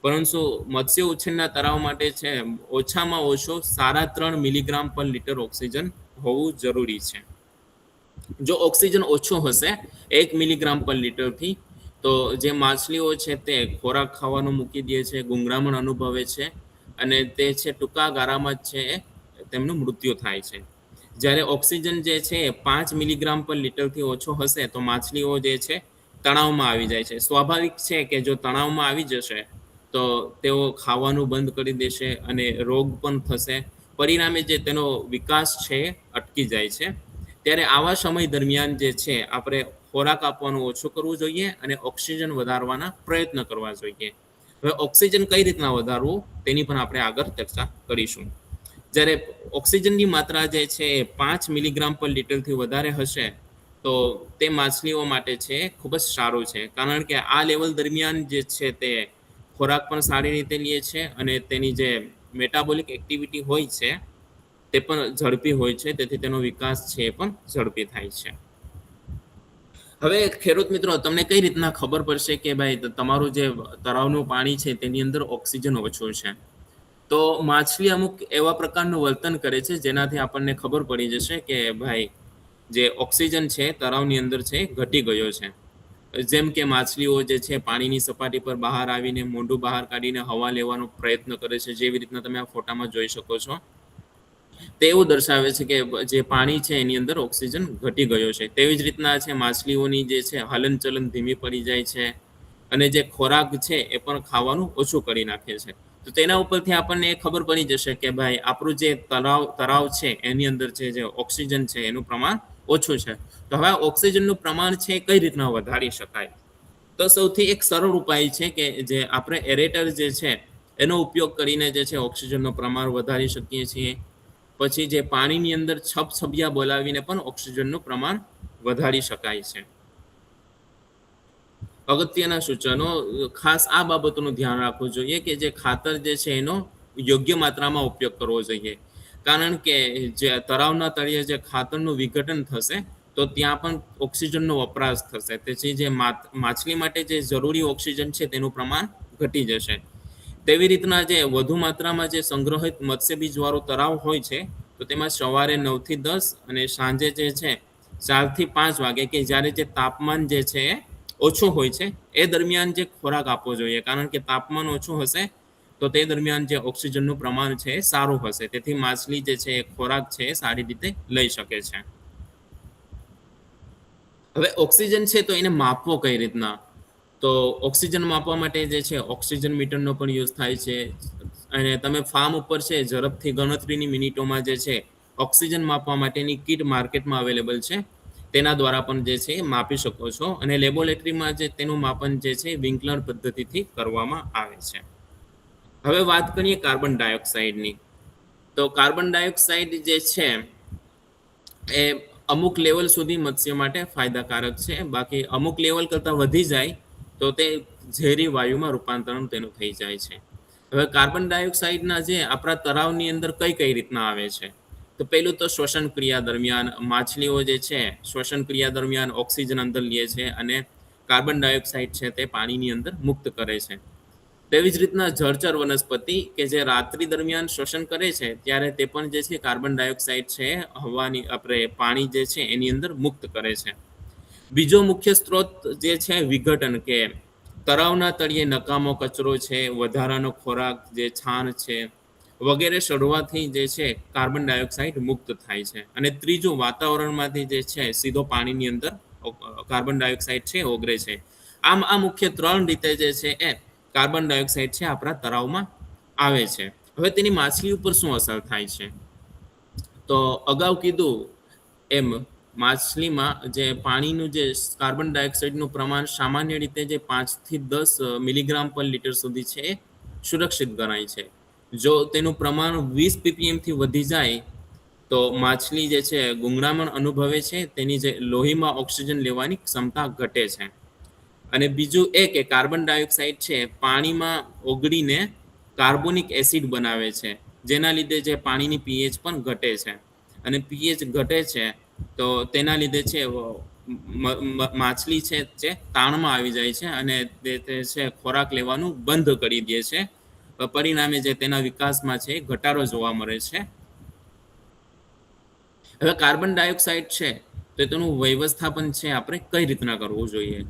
પરંતુ મત્સ્ય ઉછેરના તળાવ માટે છે ઓછામાં ઓછો 3.5 મિલીગ્રામ પર લિટર ઓક્સિજન હોવું જરૂરી છે. જો ઓક્સિજન ઓછો હશે 1 મિલીગ્રામ પર લિટરથી, તો જે માછલીઓ છે તે ખોરાક ખાવાનું મૂકી દે છે, ગુંગળામણ અનુભવે છે અને તે છે ટૂંકા ગાળામાં જ છે તેમનું મૃત્યુ થાય છે. જ્યારે ઓક્સિજન જે છે 5 મિલીગ્રામ પર લિટરથી ઓછો હશે તો માછલીઓ જે છે તણાવમાં આવી જાય છે. સ્વાભાવિક છે કે જો તણાવમાં આવી જશે તો તેઓ ખાવાનું બંધ કરી દેશે અને રોગ પણ થશે. પરિણામે જે તેનો વિકાસ છે અટકી જાય છે. ત્યારે આવા સમય દરમિયાન જે છે આપણે ખોરાક આપવાનું ઓછું કરવું જોઈએ અને ઓક્સિજન વધારવાના પ્રયત્ન કરવા જોઈએ. હવે ઓક્સિજન કઈ રીતના વધારવું તેની પણ આપણે આગળ ચર્ચા કરીશું. જ્યારે ઓક્સિજનની માત્રા જે છે એ 5 મિલીગ્રામ પર લિટરથી વધારે હશે તો તે માછલીઓ માટે છે ખૂબ જ સારું છે, કારણ કે આ લેવલ દરમિયાન જે છે તે ખોરાક પણ સારી રીતે લે છે અને તેની જે મેટાબોલિક એક્ટિવિટી હોય છે તે પણ ઝડપી હોય છે, તેથી તેનો વિકાસ છે એ પણ ઝડપી થાય છે. હવે ખેડૂત મિત્રો, તમને કઈ રીતના ખબર પડશે કે ભાઈ તમારું જે તળાવનું પાણી છે તેની અંદર ઓક્સિજન ઓછો છે? તો માછલી અમુક એવા પ્રકારનું વર્તન કરે છે જેનાથી આપણને ખબર પડી જશે કે ભાઈ જે ઓક્સિજન છે તળાવની અંદર છે ઘટી ગયો છે. જેમ કે માછલીઓ જે છે પાણીની સપાટી પર બહાર આવીને મોઢું બહાર કાઢીને હવા લેવાનો પ્રયત્ન કરે છે, જેવી રીતના તમે આ ફોટામાં જોઈ શકો છો. તે એવું દર્શાવે છે કે જે પાણી છે એની અંદર ઓક્સિજન ઘટી ગયો છે. તેવી જ રીતના છે માછલીઓની જે છે હલનચલન ધીમી પડી જાય છે અને જે ખોરાક છે એ પણ ખાવાનું ઓછું કરી નાખે છે. તો તેના ઉપરથી આપણને એ ખબર પડી જશે કે ભાઈ આપણું જે તળાવ છે એની અંદર જે ઓક્સિજન છે એનું પ્રમાણ ઓછું છે. તો હવે ઓક્સિજનનું પ્રમાણ છે કઈ રીતના વધારી શકાય? તો સૌથી એક સરળ ઉપાય છે કે જે આપણે એરેટર જે છે એનો ઉપયોગ કરીને જે છે ઓક્સિજનનું પ્રમાણ વધારી શકીએ છીએ. પછી જે પાણીની અંદર છબછબિયા બોલાવીને પણ ઓક્સિજનનું પ્રમાણ વધારી શકાય છે. અગત્યના સૂચનો, ખાસ આ બાબતોનું ધ્યાન રાખવું જોઈએ કે જે ખાતર જે છે એનો યોગ્ય માત્રામાં ઉપયોગ કરવો જોઈએ, કારણ કે જે તળાવના તળિયે જે ખાતરનું વિઘટન થશે તો ત્યાં પણ ઓક્સિજનનો વપરાશ થશે. તેથી જે માછલી માટે જે જરૂરી ઓક્સિજન છે તેનું પ્રમાણ ઘટી જશે. તેવી રીતના જે વધુ માત્રામાં જે સંગ્રહિત મત્સ્યબીજવાળો તળાવ હોય છે તો તેમાં સવારે 9 થી 10 અને સાંજે જે છે 4 થી 5 વાગે કે જ્યારે જે તાપમાન જે છે ઓછું હોય છે એ દરમિયાન જે ખોરાક આપવો જોઈએ, કારણ કે તાપમાન ઓછું હશે તો તે દરમિયાન જે ઓક્સિજનનું પ્રમાણ છે એ સારું હશે. તેથી માછલી જે છે એ ખોરાક છે એ સારી રીતે લઈ શકે છે. હવે ઓક્સિજન છે તો એને માપવો કઈ રીતના? તો ઓક્સિજન માપવા માટે જે છે ઓક્સિજન મીટરનો પણ યુઝ થાય છે. અને તમે ફાર્મ ઉપર છે ઝડપથી ગણતરીની મિનિટોમાં જે છે ઓક્સિજન માપવા માટેની કીટ માર્કેટમાં અવેલેબલ છે, તેના દ્વારા પણ જે છે માપી શકો છો. અને લેબોરેટરીમાં જે તેનું માપન જે છે વિન્કલર પદ્ધતિથી કરવામાં આવે છે. હવે વાત કરીએ કાર્બન ડાયોક્સાઇડની. તો કાર્બન ડાયોક્સાઇડ જે છે એ અમુક લેવલ સુધી મત્સ્ય માટે ફાયદાકારક છે. બાકી અમુક લેવલ કરતાં વધી જાય તો તે ઝેરી વાયુમાં રૂપાંતરણ તેનું થઈ જાય છે. હવે કાર્બન ડાયોક્સાઇડના જે આપણા તળાવની અંદર કઈ રીતના આવે છે, તો પહેલું તો શ્વસન ક્રિયા દરમિયાન માછલીઓ જે છે શ્વસન ક્રિયા દરમિયાન ઓક્સિજન અંદર લે છે અને કાર્બન ડાયોક્સાઇડ છે તે પાણીની અંદર મુક્ત કરે છે. તેવી જ રીતના જળચર વનસ્પતિ કે જે રાત્રિ દરમિયાન શ્વસન કરે છે ત્યારે તે પણ જે છે કાર્બન ડાયોક્સાઇડ છે હવાની આપણે પાણી જે છે એની અંદર મુક્ત કરે છે. બીજો મુખ્ય સ્ત્રોત જે છે વિઘટન, કે તળાવના તળિયે નકામો કચરો છે, વધારાનો ખોરાક જે છાણ છે વગેરે સડવાથી જે છે કાર્બન ડાયોક્સાઇડ મુક્ત થાય છે. અને ત્રીજું વાતાવરણમાંથી જે છે સીધો પાણીની અંદર કાર્બન ડાયોક્સાઇડ છે ઓગળે છે. આમ આ મુખ્ય 3 રીતે જે છે એ કાર્બન ડાયોક્સાઇડ છે આપણા તળાવમાં આવે છે. હવે તેની માછલી ઉપર શું અસર થાય છે, તો અગાઉ કીધું એમ માછલીમાં જે પાણીનું જે કાર્બન ડાયોક્સાઇડનું પ્રમાણ સામાન્ય રીતે જે 5 થી 10 મિલીગ્રામ પર લીટર સુધી છે એ સુરક્ષિત ગણાય છે. જો તેનું પ્રમાણ 20 ppm થી વધી જાય તો માછલી જે છે ગુંગળામણ અનુભવે છે, તેની જે લોહીમાં ઓક્સિજન લેવાની ક્ષમતા ઘટે છે. અને બીજું એ કે કાર્બન ડાયોક્સાઇડ છે પાણીમાં ઓગળીને કાર્બોનિક એસિડ બનાવે છે, જેના લીધે જે પાણીની pH પણ ઘટે છે. અને pH ઘટે છે તો તેના લીધે છે માછલી છે જે તાણમાં આવી જાય છે અને તે છે ખોરાક લેવાનું બંધ કરી દે છે. પરિણામે જે તેના વિકાસમાં છે ઘટાડો જોવા મળે છે. હવે કાર્બન ડાયોક્સાઇડ છે તો તેનું વ્યવસ્થાપન છે આપણે કઈ રીતના કરવું જોઈએ,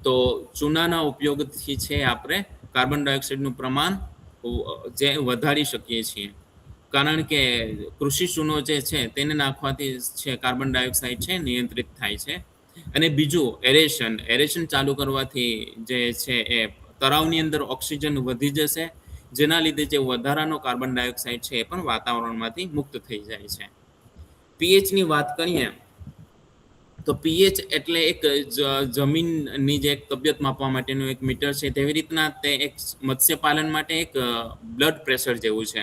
તો ચૂનાના ઉપયોગથી છે આપણે કાર્બન ડાયોક્સાઇડનું પ્રમાણ જે વધારી શકીએ છીએ. કારણ કે કૃષિ ચૂનો જે છે તેને નાખવાથી છે કાર્બન ડાયોક્સાઇડ છે નિયંત્રિત થાય છે. અને બીજું એરેશન ચાલુ કરવાથી જે છે એ તળાવની અંદર ઓક્સિજન વધી જશે, જેના લીધે જે વધારાનો કાર્બન ડાયોક્સાઇડ છે એ પણ વાતાવરણમાંથી મુક્ત થઈ જાય છે. પીએચની વાત કરીએ તો પીએચ એટલે એક જમીનની જે તબિયત માપવા માટેનું એક મીટર છે, તેવી રીતના તે એક મત્સ્યપાલન માટે એક બ્લડ પ્રેશર જેવું છે.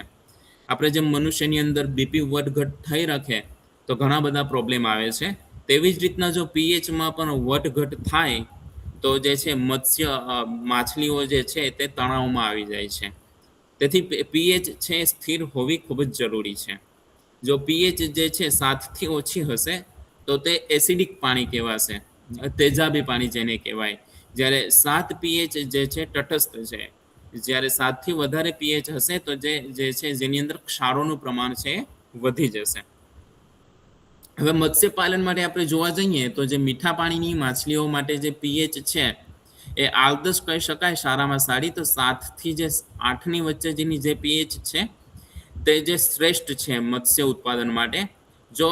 આપણે જેમ મનુષ્યની અંદર બીપી વધઘટ થઈ રાખે તો ઘણા બધા પ્રોબ્લેમ આવે છે, તેવી જ રીતના જો પીએચમાં પણ વધઘટ થાય તો જે છે માછલીઓ જે છે તે તણાવમાં આવી જાય છે. તેથી પીએચ છે સ્થિર હોવી ખૂબ જ જરૂરી છે. જો પીએચ જે છે 7 થી ઓછી હશે તો તે એસિડિક પાણી કહેવાશે, તેજાબી પાણી જેને કહેવાય. જ્યારે 7 પીએચ જે છે તટસ્થ છે. જ્યારે 7 થી વધારે પીએચ હશે તો જે છે જેની અંદર ક્ષારોનું પ્રમાણ છે વધી જશે. હવે મત્સ્યપાલન માટે આપણે જોવા જઈએ તો જે મીઠા પાણીની માછલીઓ માટે જે પીએચ છે એ આદર્શ કહી શકાય, સારામાં સારી તો 7 થી 8 ની વચ્ચે જેની જે પીએચ છે તે જે શ્રેષ્ઠ છે મત્સ્ય ઉત્પાદન માટે. જો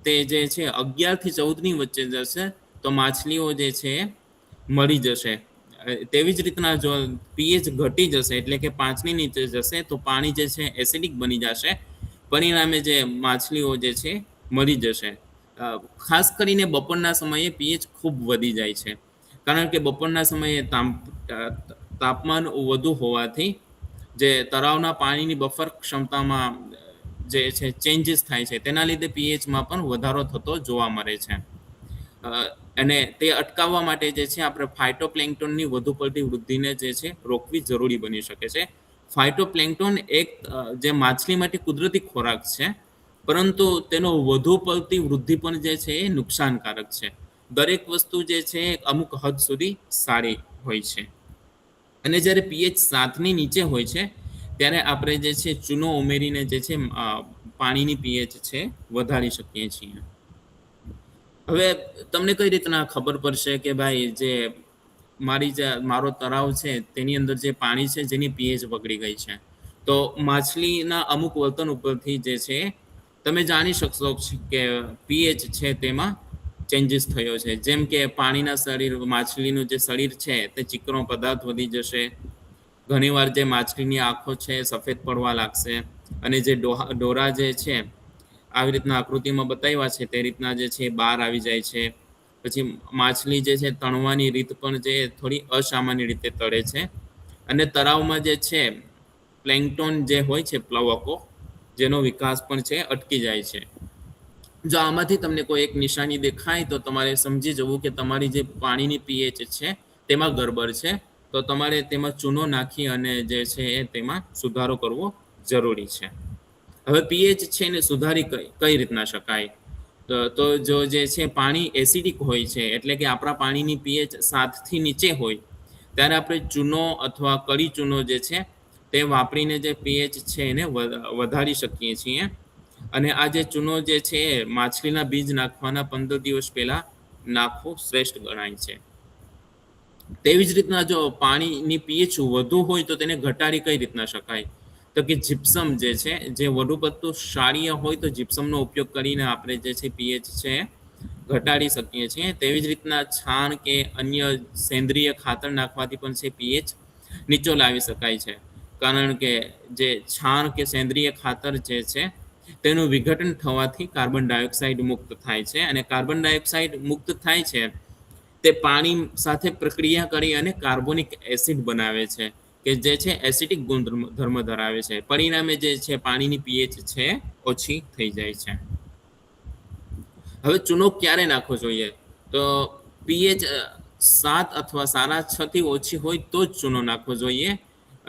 તે જે છે 11 થી 14 ની વચ્ચે જશે તો માછલીઓ જે છે મરી જશે. તેવી જ રીતના જો પીએચ ઘટી જશે એટલે કે 5 ની નીચે જશે તો પાણી જે છે એસિડિક બની જશે, પરિણામે જે માછલીઓ જે છે મરી જશે. ખાસ કરીને બપોરના સમયે પીએચ ખૂબ વધી જાય છે, કારણ કે બપોરના સમયે તાપમાન વધુ હોવાથી જે તળાવના પાણીની બફર ક્ષમતામાં જે છે ચેન્જીસ થાય છે, તેના લીધે પીએચમાં પણ વધારો થતો જોવા મળે છે. અને તે અટકાવવા માટે જે છે આપણે ફાઇટોપ્લેન્ક્ટનની વધુ પડતી વૃદ્ધિને જે છે રોકવી જરૂરી બની શકે છે. ફાઇટોપ્લેન્ક્ટન એક જે માછલી માટે કુદરતી ખોરાક છે, પરંતુ તેનો વધુ પડતી વૃદ્ધિ પણ જે છે એ નુકસાનકારક છે. દરેક વસ્તુ જે છે અમુક હદ સુધી સારી હોય છે. અને જ્યારે પીએચ 7 ની નીચે હોય છે ત્યારે આપણે જે છે ચૂનો ઉમેરીને જે છે પાણીની પીએચ છે વધારી શકીએ છીએ. હવે તમને કઈ રીતના ખબર પડશે કે ભાઈ જે મારો તળાવ છે તેની અંદર જે પાણી છે જેની પીએચ બગડી ગઈ છે, તો માછલીના અમુક વર્તન ઉપરથી જે છે તમે જાણી શકશો કે પીએચ છે તેમાં ચેન્જીસ થયો છે. જેમ કે પાણીના શરીર માછલીનું જે શરીર છે તે ચીકણો પદાર્થ વધી જશે. ઘણીવાર જે માછલીની આંખો છે સફેદ પડવા લાગશે, અને જે ડોરા જે છે આવી રીતના આકૃતિમાં બતાવ્યા છે તે રીતના જે છે બહાર આવી જાય છે. પછી માછલી જે છે તણવાની રીત પણ જે થોડી અસામાન્ય રીતે તળે છે. અને તળાવમાં જે છે પ્લેન્કટોન જે હોય છે પ્લવકો, જેનો વિકાસ પણ છે અટકી જાય છે. જો આમાંથી તમને કોઈ એક નિશાની દેખાય તો તમારે સમજી જવું કે તમારી જે પાણીની પીએચ છે તેમાં ગડબડ છે, તો તમારે તેમાં ચૂનો નાખી અને જે છે એ તેમાં સુધારો કરવો જરૂરી છે. હવે પીએચ છે ને સુધારી કઈ રીતના શકાય? તો જો જે છે પાણી એસિડિક હોય છે, એટલે કે આપણા પાણીની પીએચ 7 થી નીચે હોય ત્યારે આપણે ચૂનો અથવા કડી ચૂનો જે છે તે વાપરીને જે પીએચ છે એને વધારી શકીએ છીએ. અને આ જે ચૂનો જે છે માછલીના બીજ નાખવાના 15 દિવસ પહેલા નાખવો શ્રેષ્ઠ ગણાય છે. તેવી જ રીતના જો પાણીની પીએચ વધુ હોય તો તેને ઘટાડી કઈ રીતના શકાય? તો કે જીપ્સમ જે છે, જે વધુ પડતું ક્ષારીય હોય તો જીપ્સમનો ઉપયોગ કરીને આપણે જે છે પીએચ છે ઘટાડી શકીએ છીએ. તેવી જ રીતના છાણ કે અન્ય સેન્દ્રિય ખાતર નાખવાથી પણ છે પીએચ નીચો લાવી શકાય છે. કારણ કે જે છાણ કે સેન્દ્રિય ખાતર જે છે તેનું વિઘટન થવાથી કાર્બન ડાયોક્સાઇડ મુક્ત થાય છે, અને કાર્બન ડાયોક્સાઇડ મુક્ત થાય છે તે પાણી સાથે પ્રક્રિયા કરી અને કાર્બોનિક એસિડ બનાવે છે, કે જે છે એસિડિક ગુણધર્મ ધરાવે છે. પરિણામે જે છે પાણીની પીએચ છે ઓછી થઈ જાય છે. હવે ચૂનો ક્યારે નાખવો જોઈએ? તો પીએચ 7 અથવા 6.5 થી ઓછી હોય તો જ ચૂનો નાખવો જોઈએ,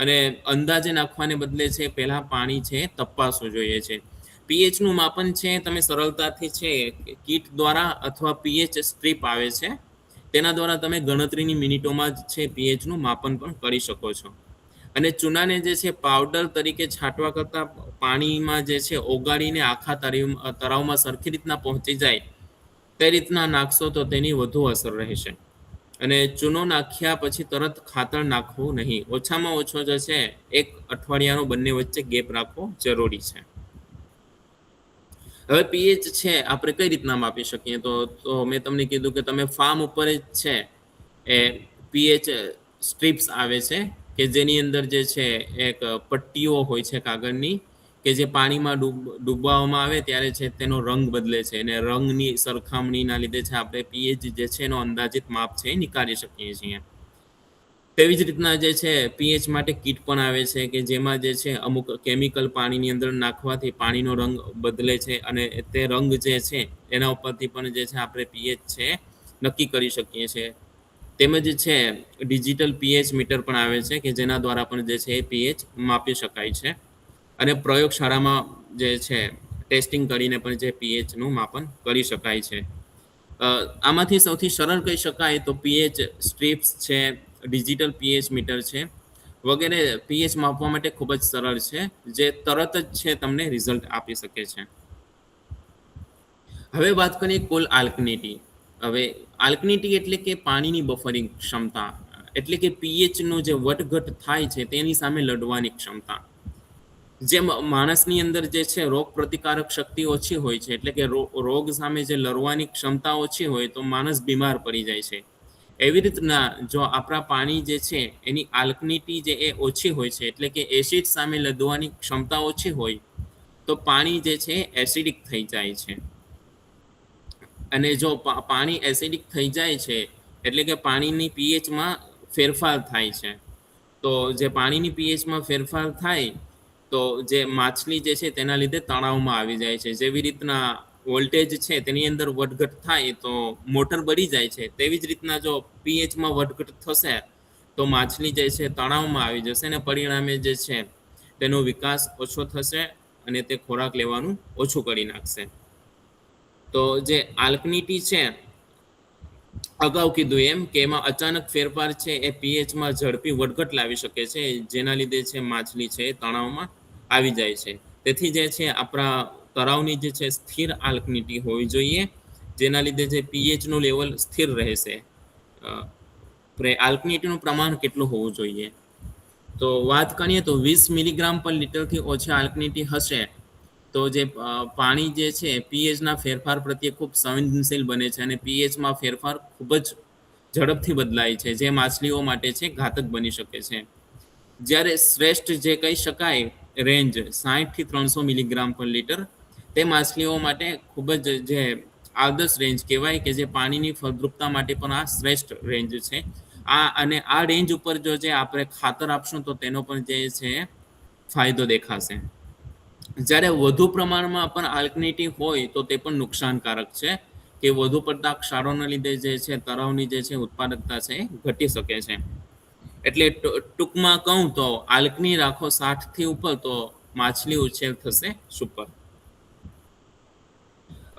અને અંદાજે નાખવાને બદલે છે પહેલા પાણી છે તપાસવું જોઈએ છે. પીએચ નું માપન છે તમે સરળતાથી છે કીટ દ્વારા અથવા પીએચ સ્ટ્રીપ આવે છે તેના દ્વારા તમે ગણતરીની મિનિટોમાં જ છે પીએચ નું માપન પણ કરી શકો છો. અને ચૂનાને જે છે પાવડર તરીકે છાંટવા કરતાં પાણીમાં જે છે ઓગાળીને આખા તરાવમાં સરખી રીતના પહોંચી જાય તે રીતના નાખશો તો તેની વધુ અસર રહેશે. અને ચૂનો નાખ્યા પછી તરત ખાતર નાખવું નહીં. ઓછામાં ઓછો જે છે 1 અઠવાડિયાનો બંને વચ્ચે ગેપ રાખવો જરૂરી છે. હવે પીએચ છે આપણે કઈ રીતના માપી શકીએ? તો મેં તમને કીધું કે તમે ફાર્મ ઉપર જ છે એ પીએચ સ્ટ્રીપ્સ આવે છે કે જેની અંદર જે છે એક પટ્ટીઓ હોય છે કાગળની, કે જે પાણીમાં ડૂબવામાં આવે ત્યારે છે તેનો રંગ બદલે છે, અને રંગની સરખામણીના લીધે છે આપણે પીએચ જે છે એનો અંદાજિત માપ છે નીકાળી શકીએ છીએ. તેવી જ રીતના જે છે પીએચ માટે કીટ પણ આવે છે કે જેમાં જે છે અમુક કેમિકલ પાણીની અંદર નાખવાથી પાણીનો રંગ બદલે છે, અને તે રંગ જે છે એના ઉપરથી પણ જે છે આપણે પીએચ છે નક્કી કરી શકીએ છીએ. તેમજ છે ડિજિટલ પીએચ મીટર પણ આવે છે કે જેના દ્વારા પણ જે છે એ પીએચ માપી શકાય છે, અને પ્રયોગશાળામાં જે છે ટેસ્ટિંગ કરીને પણ જે પીએચનું માપન કરી શકાય છે. આમાંથી સૌથી સરળ કહી શકાય તો પીએચ સ્ટ્રીપ્સ છે, ડિજિટલ પીએચ મીટર છે વગેરે પીએચ માપવા માટે ખૂબ જ સરળ છે, જે તરત જ છે તમને રિઝલ્ટ આપી શકે છે. હવે વાત કરીએ કુલ આલ્કનિટી. હવે આલ્કનિટી એટલે કે પાણીની બફરિંગ ક્ષમતા, એટલે કે પીએચનો જે વધઘટ થાય છે તેની સામે લડવાની ક્ષમતા. જેમ માણસની અંદર જે છે રોગ પ્રતિકારક શક્તિ ઓછી હોય છે, એટલે કે રોગ સામે જે લડવાની ક્ષમતા ઓછી હોય તો માણસ બીમાર પડી જાય છે. એવી રીતના જો આપણા પાણી જે છે એની આલ્કનિટી જે એ ઓછી હોય છે, એટલે કે એસિડ સામે લડવાની ક્ષમતા ઓછી હોય તો પાણી જે છે એસિડિક થઈ જાય છે. અને જો પાણી એસિડિક થઈ જાય છે એટલે કે પાણીની પીએચમાં ફેરફાર થાય છે, તો જે પાણીની પીએચમાં ફેરફાર થાય તો જે માછલી જે છે તેના લીધે તણાવમાં આવી જાય છે. જેવી રીતના વોલ્ટેજ છે તેની અંદર વધઘટ થાય તો મોટર બળી જાય છે, તેવી જ રીતના જો પીએચમાં વધઘટ થશે તો માછલી જે છે તણાવમાં આવી જશે, અને પરિણામે જે છે તેનો વિકાસ ઓછો થશે અને તે ખોરાક લેવાનું ઓછું કરી નાખશે. તો જે આલ્કનિટી છે અગાઉ કીધું એમ કે એમાં અચાનક ફેરફાર છે એ પીએચમાં ઝડપી વધઘટ લાવી શકે છે, જેના લીધે છે માછલી છે તણાવમાં આવી જાય છે. તેથી જે છે આપણા તળાવની જે છે સ્થિર આલ્કનિટી હોવી જોઈએ, જેના લીધે જે પીએચનું લેવલ સ્થિર રહેશે. આલ્કનિટીનું પ્રમાણ કેટલું હોવું જોઈએ? તો વાત કરીએ તો 20 મિલીગ્રામ પર લીટરથી ઓછી આલ્કનિટી હશે તો જે પાણી જે છે પીએચના ફેરફાર પ્રત્યે ખૂબ સંવેદનશીલ બને છે, અને પીએચમાં ફેરફાર ખૂબ જ ઝડપથી બદલાય છે, જે માછલીઓ માટે છે ઘાતક બની શકે છે. જ્યારે શ્રેષ્ઠ જે કહી શકાય રેન્જ 60 થી 300 મિલીગ્રામ પર લીટર, તે માછલીઓ માટે ખૂબ જ જે આદર્શ રેન્જ કહેવાય, કે જે પાણીની ફળદ્રુપતા માટે પણ આ શ્રેષ્ઠ રેન્જ છે. અને આ રેન્જ ઉપર જો જે આપણે ખાતર આપશું તો તેનો પણ જે છે ફાયદો દેખાશે. જ્યારે વધુ પ્રમાણમાં પણ આલ્કનિટી હોય તો તે પણ નુકસાનકારક છે કે વધુ પડતા ક્ષારોના લીધે જે છે તળાવની જે છે ઉત્પાદકતા છે એ ઘટી શકે છે. એટલે ટૂંકમાં કહું તો આલ્કની રાખો 60 થી ઉપર તો માછલી ઉછેર થશે સુપર.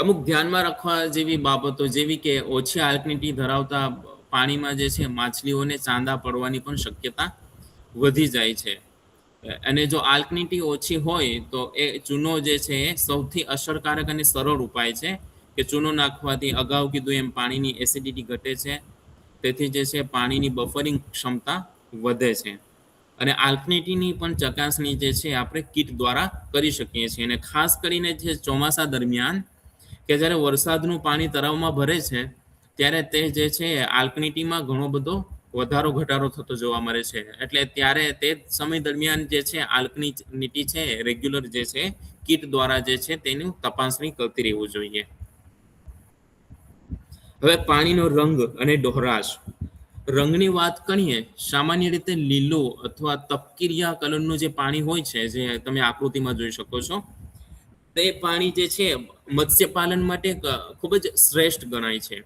અમુક ધ્યાનમાં રાખવા જેવી બાબતો જેવી કે ઓછી આલ્કનિટી ધરાવતા પાણીમાં જે છે માછલીઓને ચાંદા પડવાની પણ શક્યતા વધી જાય છે. અને જો આલ્કનિટી ઓછી હોય તો એ ચૂનો જે છે એ સૌથી અસરકારક અને સરળ ઉપાય છે કે ચૂનો નાખવાથી અગાઉ કીધું એમ પાણીની એસિડિટી ઘટે છે, તેથી જે છે પાણીની બફરિંગ ક્ષમતા વધે છે. અને આલ્કનિટીની પણ ચકાસણી જે છે આપણે કીટ દ્વારા કરી શકીએ છીએ. અને ખાસ કરીને જે ચોમાસા દરમિયાન કે જ્યારે વરસાદનું પાણી તળાવમાં ભરે છે ત્યારે તે જે છે આલ્કનિટીમાં ઘણો બધો વધારો ઘટાડો થતો જોવા મળે છે. એટલે ત્યારે તે સમય દરમિયાન જે છે આલ્કનિટી છે રેગ્યુલર જે છે કીટ દ્વારા જે છે તેની તપાસણી કરતી રહેવું જોઈએ. હવે પાણીનો રંગ અને ડોહરાશ. રંગની વાત કરીએ, સામાન્ય રીતે લીલો અથવા તપકીરિયા કલરનું જે પાણી હોય છે, જે તમે આકૃતિમાં જોઈ શકો છો, તે પાણી જે છે મત્સ્યપાલન માટે ખૂબ જ શ્રેષ્ઠ ગણાય છે.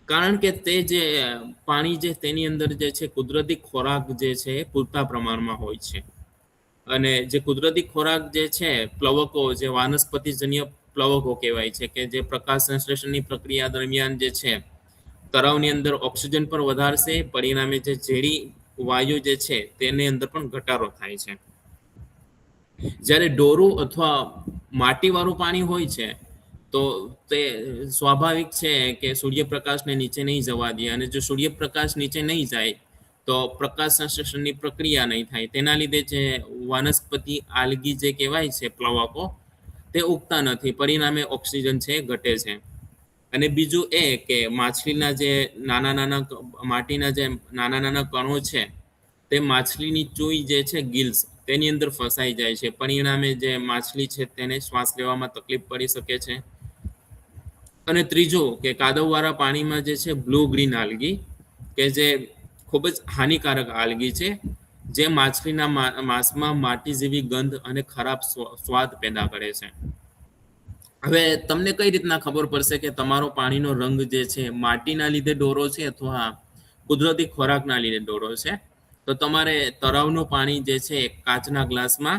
કારણ કે તે જે પાણી છે તેની અંદર જે છે કુદરતી ખોરાક જે છે એ પૂરતા પ્રમાણમાં હોય છે. અને જે કુદરતી ખોરાક જે છે પ્લવકો, જે વાનસ્પતિજન્ય પ્લવકો કહેવાય છે, કે જે પ્રકાશ સંશ્લેષણની પ્રક્રિયા દરમિયાન જે છે તળાવની અંદર ઓક્સિજન પર વધારશે, પરિણામે જે ઝેરી વાયુ જે છે તેની અંદર પણ ઘટાડો થાય છે. જ્યારે ડોરું અથવા માટીવાળું પાણી હોય છે તો તે સ્વાભાવિક છે કે સૂર્યપ્રકાશને નીચે નહીં જવા દે, અને જો સૂર્યપ્રકાશ નીચે નહીં જાય તો પ્રકાશ સંશ્લેષણની પ્રક્રિયા નહીં થાય. તેના લીધે જે વનસ્પતિ આલ્ગી જે કહેવાય છે પ્લવકો, તે ઉગતા નથી, પરિણામે ઓક્સિજન છે ઘટે છે. અને બીજું એ કે માછલીના જે માટીના જે નાના નાના કણો છે તે માછલીની ચૂઈ જે છે ગિલ્સ તેની અંદર ફસાઈ જાય છે, પરિણામે જે માછલી છે તેને શ્વાસ લેવામાં તકલીફ પડી શકે છે. અને ત્રીજું કે કાદવવાળા પાણીમાં જે છે બ્લુ ગ્રીન આલ્ગી, કે જે ખૂબ જ હાનિકારક આલ્ગી છે, જે માછલીના માંસમાં માટી જેવી ગંધ અને ખરાબ સ્વાદ પેદા કરે છે. હવે તમને કઈ રીતના ખબર પડશે કે તમારો પાણીનો રંગ જે છે માટીના લીધે ડોરો છે અથવા કુદરતી ખોરાકના લીધે ડોરો છે? તો તમારે તળાવનું પાણી જે છે કાચના ગ્લાસમાં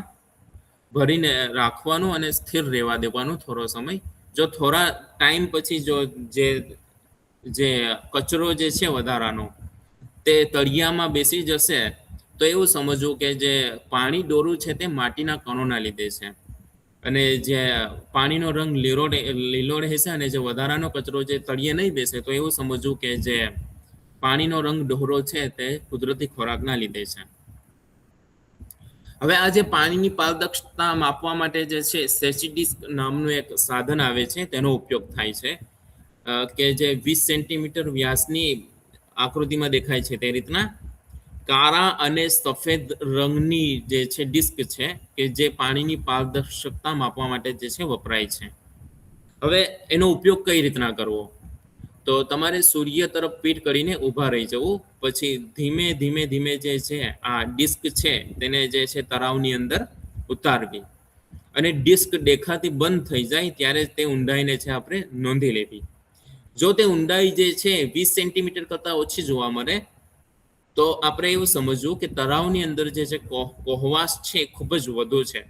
ભરીને રાખવાનું અને સ્થિર રહેવા દેવાનું થોડો સમય. જો થોડા ટાઈમ પછી જો જે કચરો જે છે વધારાનો તે તળિયામાં બેસી જશે તો એવું સમજવું કે જે પાણી ડોરું છે તે માટીના કણોના લીધે છે. અને જે પાણીનો રંગ લીલો રહેશે અને જે વધારાનો કચરો જે તળિયે નહીં બેસે તો એવું સમજવું કે જે પાણીનો રંગ ડોહરો છે તે કુદરતી ખોરાકના લીધે છે. હવે આ જે પાણીની પારદર્શકતા માપવા માટે જે છે સેચિડિસ્ક નામનું એક સાધન આવે છે, તેનો ઉપયોગ થાય છે, કે જે 20 સેન્ટીમીટર વ્યાસની આકૃતિમાં દેખાય છે તે રીતના કાળા અને સફેદ રંગની જે છે ડિસ્ક છે કે જે પાણીની પારદર્શકતા માપવા માટે જે છે વપરાય છે. હવે એનો ઉપયોગ કઈ રીતના કરવો? તો તમારે સૂર્ય તરફ પીઠ કરીને ઊભા રહી જવું, પછી ધીમે ધીમે ધીમે જે છે આ ડિસ્ક છે તેને જે છે તળાવની અંદર ઉતારવી, અને ડિસ્ક દેખાતી બંધ થઈ જાય ત્યારે તે ઊંડાઈને છે આપણે નોંધી લેવી. જો તે ઊંડાઈ જે છે 20 સેન્ટીમીટર કરતાં ઓછી જોવા મળે તો આપણે એવું સમજવું કે તળાવની અંદર જે છે કોહવાસ છે ખૂબ જ વધુ છે.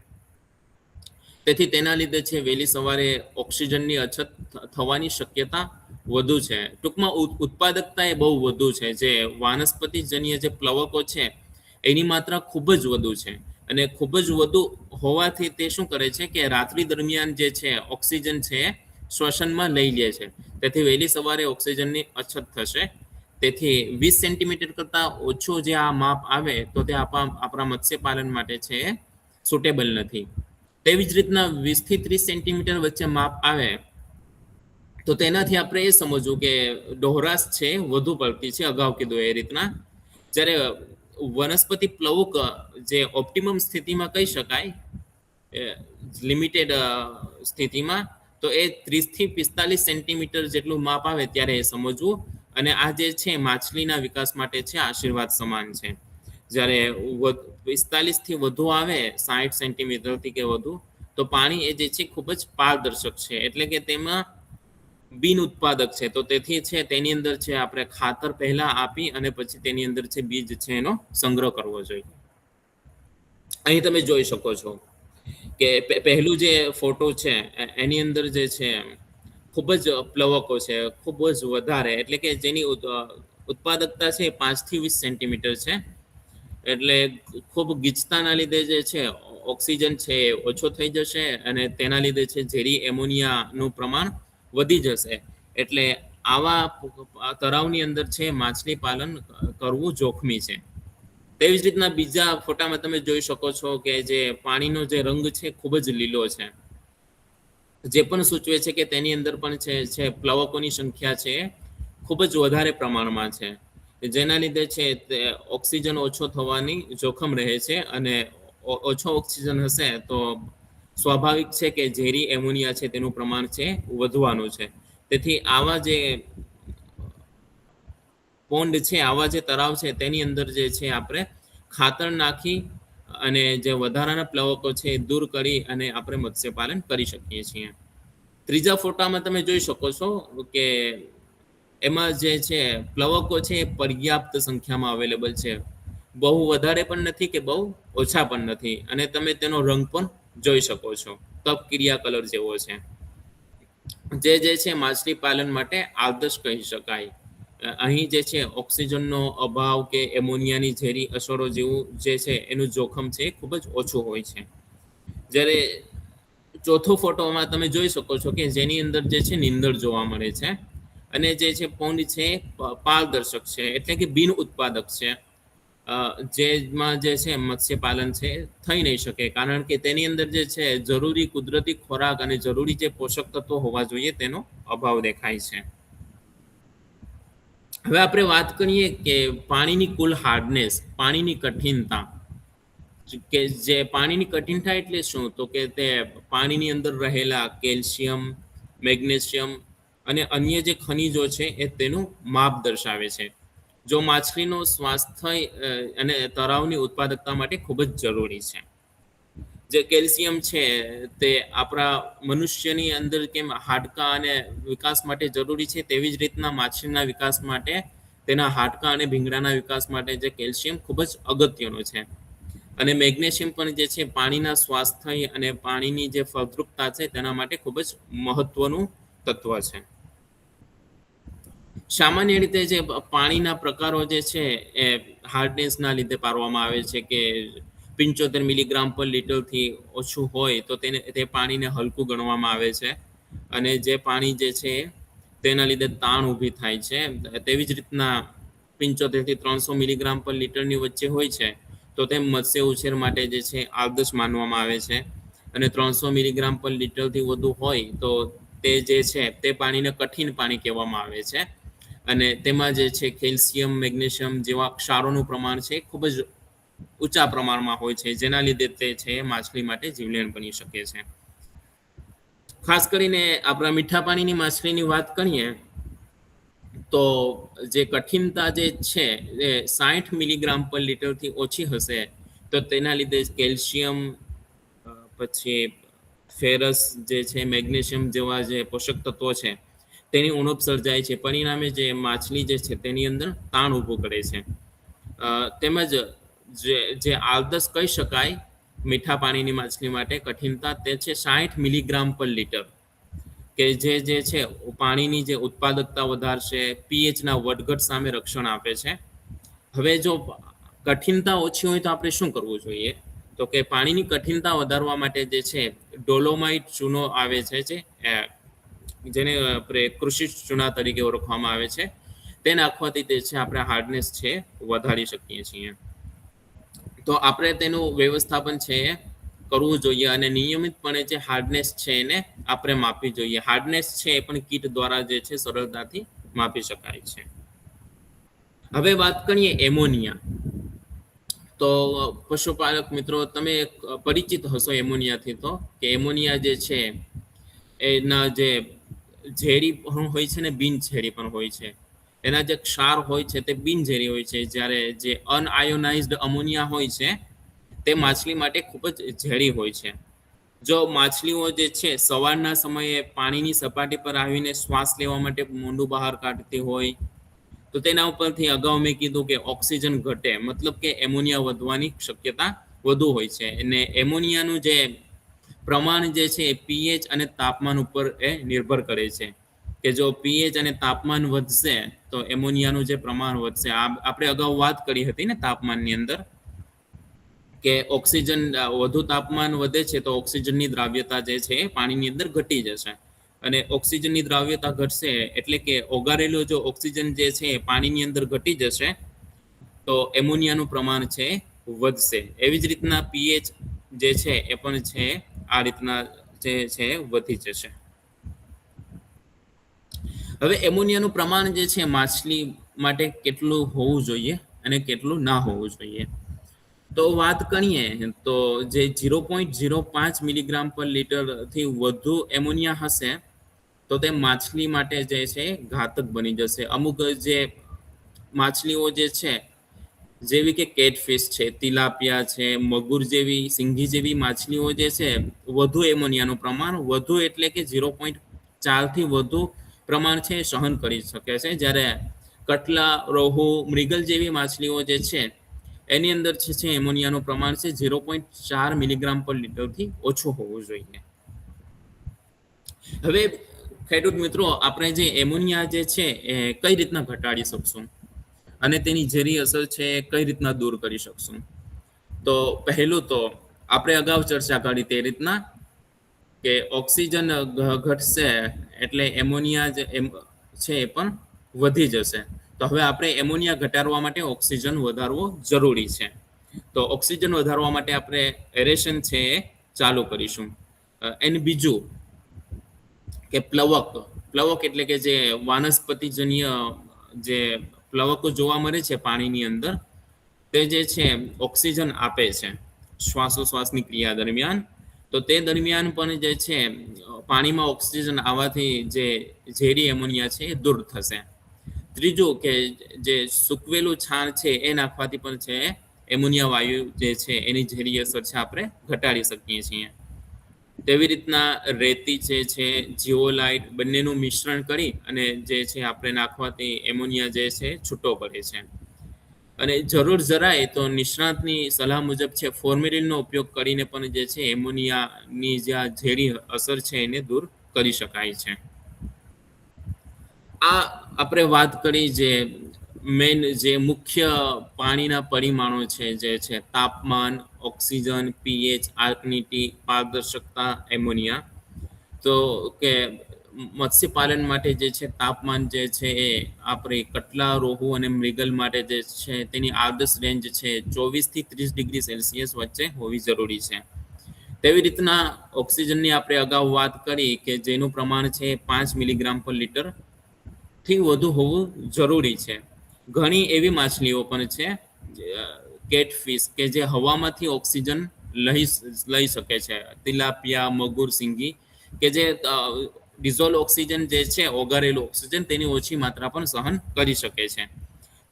તેથી તેના લીધે છે વહેલી સવારે ઓક્સિજનની અછત થવાની શક્યતા વધુ છે. ટૂંકમાં ઉત્પાદકતા એ બહુ વધુ છે. જે વાનસ્પતિજન્ય જે પ્લવકો છે એની માત્રા ખૂબ જ વધુ છે, અને ખૂબ જ વધુ હોવાથી તે શું કરે છે કે રાત્રિ દરમિયાન જે છે ઓક્સિજન છે શ્વસનમાં લઈ લે છે. તેથી વહેલી સવારે ઓક્સિજનની અછત થશે. તેથી 20 સેન્ટીમીટર કરતાં ઓછો જે આ માપ આવે તો તે આપણા મત્સ્યપાલન માટે છે સુટેબલ નથી. તેવી જ રીતના 20 થી 30 સેન્ટીમીટર વચ્ચે માપ આવે તો તેનાથી આપણે એ સમજવું કે ડોહરાશ છે વધુ પડતી છે, અગાઉ કીધું એ રીતના. જ્યારે વનસ્પતિ પ્લવક જે ઓપ્ટિમમ સ્થિતિમાં કહી શકાય, લિમિટેડ સ્થિતિમાં, તો એ 30 થી 45 સેન્ટીમીટર જેટલું માપ આવે ત્યારે એ સમજવું. અને આ જે છે માછલીના વિકાસ માટે છે આશીર્વાદ સમાન છે. જ્યારે 45 થી વધુ આવે, 60 સેન્ટીમીટરથી કે વધુ, તો પાણી એ જે છે ખૂબ જ પારદર્શક છે, એટલે કે તેમાં બિન ઉત્પાદક છે. તો તેથી છે તેની અંદર છે આપણે ખાતર પહેલા આપી અને પછી તેની અંદર છે બીજ છે એનો સંગ્રહ કરવો જોઈએ. અહીં તમે જોઈ શકો છો કે પહેલું જે ફોટો છે એની અંદર જે છે ખૂબ જ પ્લવકો છે, ખૂબ જ વધારે, એટલે કે જેની ઉત્પાદકતા છે 5 થી 20 સેન્ટીમીટર છે. એટલે ખૂબ ગીચતાના લીધે જે છે ઓક્સિજન છે ઓછો થઈ જશે અને તેના લીધે છે ઝેરી એમોનિયાનું પ્રમાણ વધી જશે. એટલે આવા તળાવની અંદર છે માછલી પાલન કરવું જોખમી છે. તેવી જ રીતના બીજા ફોટામાં તમે જોઈ શકો છો કે જે પાણીનો જે રંગ છે ખૂબ જ લીલો છે, જે પણ સૂચવે છે કે તેની અંદર પણ છે પ્લવકોની સંખ્યા છે ખૂબ જ વધારે પ્રમાણમાં છે, જેના લીધે છે તે ઓક્સિજન ઓછો થવાની જોખમ રહે છે. અને ઓછો ઓક્સિજન હશે તો સ્વાભાવિક છે કે ઝેરી એમોનિયા છે તેનું પ્રમાણ છે વધવાનું છે. તેથી આવા જે પોન્ડ છે, આવા જે તળાવ છે તેની અંદર જે છે આપણે ખાતર નાખી અને જે વધારાના પ્લવકો છે દૂર કરી અને આપણે મત્સ્યપાલન કરી શકીએ છીએ. ત્રીજા ફોટામાં તમે જોઈ શકો છો કે એમાં જે છે પ્લવકો છે એ પર્યાપ્ત સંખ્યામાં અવેલેબલ છે, બહુ વધારે પણ નથી કે બહુ ઓછા પણ નથી. અને તમે તેનો રંગ પણ જોઈ શકો છો, તપકિરિયા કલર જેવો છે, જે છે માછલી પાલન માટે આદર્શ કહી શકાય. અહીં જે છે ઓક્સિજનનો અભાવ કે એમોનિયાની ઝેરી અસરો જેવું જે છે એનું જોખમ છે ખૂબ જ ઓછું હોય છે. જ્યારે ચોથો ફોટોમાં તમે જોઈ શકો છો કે જેની અંદર જે છે નીંદણ જોવા મળે છે અને જે છે પોન્ડ છે પારદર્શક છે, એટલે કે બિન ઉત્પાદક છે. જેમાં જે છે મત્સ્યપાલન છે થઈ નહીં શકે, કારણ કે તેની અંદર જે છે જરૂરી કુદરતી ખોરાક અને જરૂરી જે પોષક તત્વો હોવા જોઈએ તેનો અભાવ દેખાય છે. હવે આપણે વાત કરીએ કે પાણીની કુલ હાર્ડનેસ, પાણીની કઠિનતા. કે જે પાણીની કઠિનતા એટલે શું, તો કે તે પાણીની અંદર રહેલા કેલ્શિયમ, મેગ્નેશિયમ અને અન્ય જે ખનિજો છે એ તેનું માપ દર્શાવે છે. જો માછલીનો સ્વાસ્થ્ય અને તળાવની ઉત્પાદકતા માટે ખૂબ જ જરૂરી છે. જે કેલ્શિયમ છે તે આપણા મનુષ્યની અંદર કેમ હાડકાં અને વિકાસ માટે જરૂરી છે, તેવી જ રીતના માછલીના વિકાસ માટે, તેના હાડકાં અને ભીંગડાના વિકાસ માટે જે કેલ્શિયમ ખૂબ જ અગત્યનો છે. અને મેગ્નેશિયમ પણ જે છે પાણીના સ્વાસ્થ્ય અને પાણીની જે ફળદ્રુપતા છે તેના માટે ખૂબ જ મહત્વનું તત્વ છે. સામાન્ય રીતે જે પાણીના પ્રકારો જે છે એ હાર્ડનેસના લીધે પાડવામાં આવે છે કે 75 મિલીગ્રામ પર લીટરથી ઓછું હોય તો તે પાણીને હલકું ગણવામાં આવે છે. અને જે પાણી જે છે તેના લીધે તાણ ઊભી થાય છે. તેવી જ રીતના 75 થી 300 મિલીગ્રામ પર લીટરની વચ્ચે હોય છે તો તે મત્સ્ય ઉછેર માટે જે છે આદર્શ માનવામાં આવે છે. અને 300 મિલીગ્રામ પર લીટરથી વધુ હોય તો તે જે છે તે પાણીને કઠિન પાણી કહેવામાં આવે છે. અને તેમાં જે છે કેલ્શિયમ, મેગ્નેશિયમ જેવા ક્ષારોનું પ્રમાણ છે ખૂબ જ ઊંચા પ્રમાણમાં હોય છે, જેના લીધે તે છે માછલી માટે જીવલેણ બની શકે છે. ખાસ કરીને આપણા મીઠા પાણીની માછલીની વાત કરીએ તો જે કઠિનતા જે છે એ 60 મિલીગ્રામ પર લીટરથી ઓછી હશે તો તેના લીધે કેલ્શિયમ, પછી ફેરસ જે છે, મેગ્નેશિયમ જેવા જે પોષક તત્વો છે તેની ઉણપ સર્જાય છે. પરિણામે જે માછલી જે છે તેની અંદર તાણ ઊભું કરે છે. તેમજ જે આદર્શ કહી શકાય મીઠા પાણીની માછલી માટે કઠિનતા તે છે 60 મિલીગ્રામ પર લીટર, કે જે છે પાણીની જે ઉત્પાદકતા વધારશે, પીએચના વધઘટ સામે રક્ષણ આપે છે. હવે જો કઠિનતા ઓછી હોય તો આપણે શું કરવું જોઈએ, તો કે પાણીની કઠિનતા વધારવા માટે જે છે ડોલોમાઇટ ચૂનો આવે છે, જેને આપણે કૃષિ ચૂના તરીકે ઓળખવામાં આવે છે, તે નાખવાથી તે છે આપણે હાર્ડનેસ છે વધારી શકીએ છીએ. તો આપણે તેનું વ્યવસ્થાપન છે કરવું જોઈએ અને નિયમિતપણે જે હાર્ડનેસ છે એને આપણે માપવી જોઈએ. હાર્ડનેસ છે એ પણ કીટ દ્વારા જે છે સરળતાથી માપી શકાય છે. હવે વાત કરીએ એમોનિયા. તો પશુપાલક મિત્રો તમે પરિચિત હશો એમોનિયાથી, તો કે એમોનિયા જે છે એના જે ઝેરી પણ હોય છે ને બિનઝેરી પણ હોય છે. એના જે ક્ષાર હોય છે તે બિનઝેરી હોય છે, જ્યારે જે અનઆયોનાઇઝ્ડ અમોનિયા હોય છે તે માછલી માટે ખૂબ જ ઝેરી હોય છે. જો માછલીઓ જે છે સવારના સમયે પાણીની સપાટી પર આવીને શ્વાસ લેવા માટે મોંઢું બહાર કાઢતી હોય તો તેના ઉપરથી અગાઉ મેં કીધું કે ઓક્સિજન ઘટે, મતલબ કે એમોનિયા વધવાની શક્યતા વધુ હોય છે. અને એમોનિયાનું જે પ્રમાણ જે છે એ પીએચ અને તાપમાન ઉપર એ નિર્ભર કરે છે કે જો પીએચ અને તાપમાન વધશે તો એમોનિયાનું જે પ્રમાણ વધશે. આપણે અગાઉ વાત કરી હતી ને તાપમાનની અંદર કે ઓક્સિજન વધુ તાપમાન વધે છે તો ઓક્સિજનની દ્રાવ્યતા જે છે એ પાણીની અંદર ઘટી જશે અને ઓક્સિજનની દ્રાવ્યતા ઘટશે એટલે કે ઓગાળેલો જો ઓક્સિજન જે છે એ પાણીની અંદર ઘટી જશે તો એમોનિયાનું પ્રમાણ છે વધશે. એવી જ રીતના પીએચ જે છે એ પણ છે આ રીતના જે છે વધી જશે. હવે એમોનિયાનું પ્રમાણ જે છે માછલી માટે કેટલું હોવું જોઈએ અને કેટલું ના હોવું જોઈએ તો વાત કરીએ તો જે 0.05 મિલીગ્રામ પર લીટરથી વધુ એમોનિયા હશે તો તે માછલી માટે જે છે ઘાતક બની જશે. અમુક જે માછલીઓ જે છે જેવી કે કેટફિશ છે, તિલાપિયા છે, મગુર જેવી, સિંગી જેવી માછલીઓ જે છે વધુ એમોનિયાનું પ્રમાણ વધુ એટલે કે 0.4 થી વધુ પ્રમાણ છે સહન કરી શકે છે, જ્યારે કટલા, રોહુ, મૃગલ જેવી માછલીઓ જે છે એની અંદર છે એમોનિયાનું પ્રમાણ છે 0.4 મિલીગ્રામ પર લીટરથી ઓછું હોવું જોઈએ. હવે ખેડૂત મિત્રો, આપણે જે એમોનિયા જે છે એ કઈ રીતના ઘટાડી શકશું અને તેની ઝેરી અસર છે કઈ રીતના દૂર કરી શકશું? તો પહેલું તો આપણે અગાઉ ચર્ચા કરી તે રીતના કે ઓક્સિજન ઘટશે એટલે એમોનિયા જે છે એ પણ વધી જશે. તો હવે આપણે એમોનિયા ઘટાડવા માટે ઓક્સિજન વધારવો જરૂરી છે. તો ઓક્સિજન વધારવા માટે આપણે એરેશન છે એ ચાલુ કરીશું. એની બીજું કે પ્લવક એટલે કે જે વાનસ્પતિજન્ય જે પ્લવકો જોવા મળે છે પાણીની અંદર તે જે છે ઓક્સિજન આપે છે શ્વાસોશ્વાસની ક્રિયા દરમિયાન. તો તે દરમિયાન પણ જે છે પાણીમાં ઓક્સિજન આવવાથી જે ઝેરી એમોનિયા છે એ દૂર થશે. ત્રીજું કે જે સૂકવેલું છાણ છે એ નાખવાથી પણ છે એમોનિયા વાયુ જે છે એની ઝેરી અસર છે આપણે ઘટાડી શકીએ છીએ. તેવી રીતના રેતી છે જીઓલાઇટ બંનેનું મિશ્રણ કરી અને જે છે આપણે નાખવાથી એમોનિયા જે છે છૂટો પડે છે. અને જરૂર જરાય તો નિષ્ણાતની સલાહ મુજબ છે ફોર્મેલિનનો ઉપયોગ કરીને પણ જે છે એમોનિયાની જે આ ઝેરી અસર છે એને દૂર કરી શકાય છે. આ આપણે વાત કરી જે મેઇન જે મુખ્ય પાણીના પરિમાણો છે જે છે તાપમાન, ઓક્સિજન, પીએચ, આલ્કનિટી, પારદર્શકતા, એમોનિયા. તો કે મત્સ્યપાલન માટે જે છે તાપમાન જે છે એ આપણે કટલા, રોહુ અને મૃગલ માટે જે છે તેની આદર્શ રેન્જ છે 24 થી 30 ડિગ્રી સેલ્સિયસ વચ્ચે હોવી જરૂરી છે. તેવી રીતના ઓક્સિજનની આપણે અગાઉ વાત કરી કે જેનું પ્રમાણ છે 5 મિલીગ્રામ પર લીટર થી વધુ હોવું જરૂરી છે. ઘણી એવી માછલીઓ પણ છે કેટફિશ કે જે હવામાંથી ઓક્સિજન લઈ શકે છે, તિલાપિયા, મગુર, સિંગી કે જે ડિઝોલ્વ ઓક્સિજન જે છે ઓગાળેલું ઓક્સિજન તેની ઓછી માત્રા પણ સહન કરી શકે છે.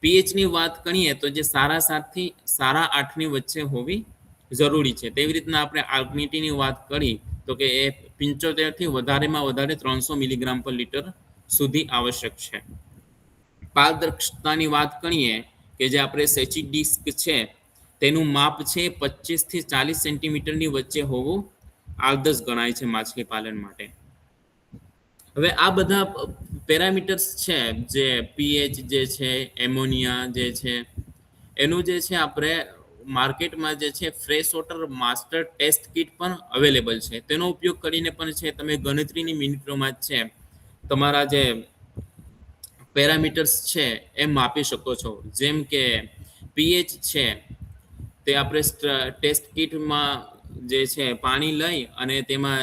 પીએચની વાત કરીએ તો જે 7.5 થી 8.5 ની વચ્ચે હોવી જરૂરી છે. તેવી રીતના આપણે આલ્કનિટીની વાત કરી તો કે એ 75 થી વધારેમાં વધારે 300 મિલીગ્રામ પર લીટર સુધી આવશ્યક છે. પારદર્શકતાની વાત કરીએ કે જે આપણે સેચી ડિસ્ક છે તેનું માપ છે 25 થી 40 સેન્ટીમીટરની વચ્ચે હોવું આદર્શ ગણાય છે માછલી પાલન માટે. હવે આ બધા પેરામીટર્સ છે જે પીએચ જે છે, એમોનિયા જે છે એનું જે છે આપણે માર્કેટમાં જે છે fresh water master test kit પણ અવેલેબલ છે. તેનો ઉપયોગ કરીને પણ છે તમે ગણતરીની મિનિટોમાં જ છે તમારા જે પેરામીટર્સ છે એ માપી શકો છો. જેમ કે પીએચ છે તે આપણે ટેસ્ટ કિટમાં જે છે પાણી લઈ અને તેમાં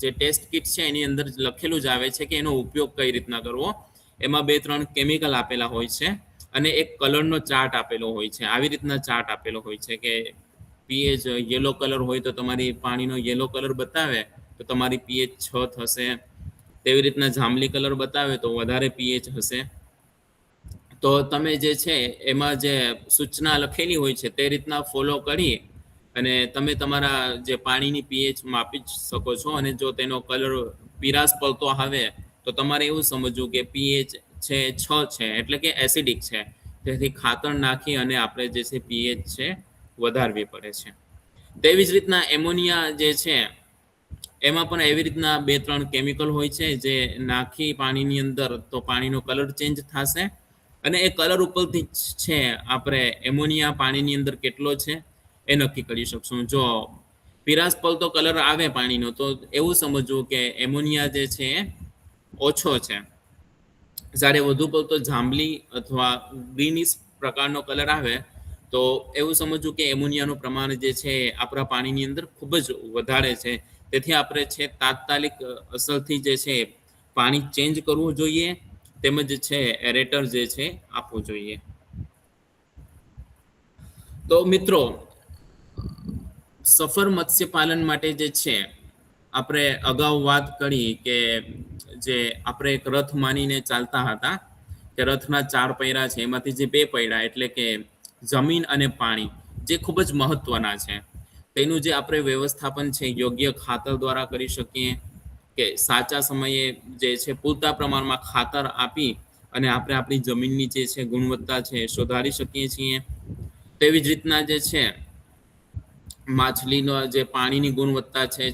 જે ટેસ્ટ કિટ છે એની અંદર લખેલું જ આવે છે કે એનો ઉપયોગ કઈ રીતના કરવો. એમાં 2-3 કેમિકલ આપેલા હોય છે અને એક કલરનો ચાર્ટ આપેલો હોય છે. આવી રીતના ચાર્ટ આપેલો હોય છે કે પીએચ યલો કલર હોય તો તમારી પાણીનો યલો કલર બતાવે તો તમારી પીએચ 6 થશે. તેવી રીતના જાંબલી કલર બતાવે તો વધારે પીએચ હશે. તો તમે જે છે એમાં જે સૂચના લખેલી હોય છે તે રીતના ફોલો કરી અને તમે તમારા જે પાણીની પીએચ માપી જ શકો છો અને જો તેનો કલર પીરાશ પડતો આવે તો તમારે એવું સમજવું કે પીએચ છે 6 છે એટલે કે એસિડિક છે. તેથી ખાતર નાખી અને આપણે જે છે પીએચ છે વધારવી પડે છે. તેવી જ રીતના એમોનિયા જે છે એમાં પણ એવી રીતના 2-3 કેમિકલ હોય છે જે નાખી પાણીની અંદર તો પાણીનો કલર ચેન્જ થશે અને એ કલર ઉપરથી જ છે આપણે એમોનિયા પાણીની અંદર કેટલો છે એ નક્કી કરી શકશું. જો પીરાશ પડતો કલર આવે પાણીનો તો એવું સમજવું કે એમોનિયા જે છે એ ઓછો છે. જ્યારે વધુ પડતો જાંબલી અથવા ગ્રીનિશ પ્રકારનો કલર આવે તો એવું સમજવું કે એમોનિયાનું પ્રમાણ જે છે આપણા પાણીની અંદર ખૂબ જ વધારે છે. તેથી આપણે છે તાત્કાલિક અસરથી જે છે પાણી ચેન્જ કરવું જોઈએ તેમજ છે એરેટર જે છે આપવું જોઈએ. તો મિત્રો સફળ મત્સ્યપાલન માટે જે છે આપણે અગાઉ વાત કરી કે જે આપણે એક રથ માનીને ચાલતા હતા કે રથના 4 પૈડા છે એમાંથી જે 2 પૈડા એટલે કે જમીન અને પાણી જે ખૂબ જ મહત્વના છે. તેનું જે આપણે વ્યવસ્થાપન છે યોગ્ય ખાતર દ્વારા કરી શકીએ કે સાચા સમયે જે છે પૂરતા પ્રમાણમાં ખાતર આપી અને આપણે આપણી જમીનની જે છે ગુણવત્તા છે સુધારી શકીએ છીએ. તેવી જ રીતના જે છે માછલીનો જે પાણીની ગુણવત્તા છે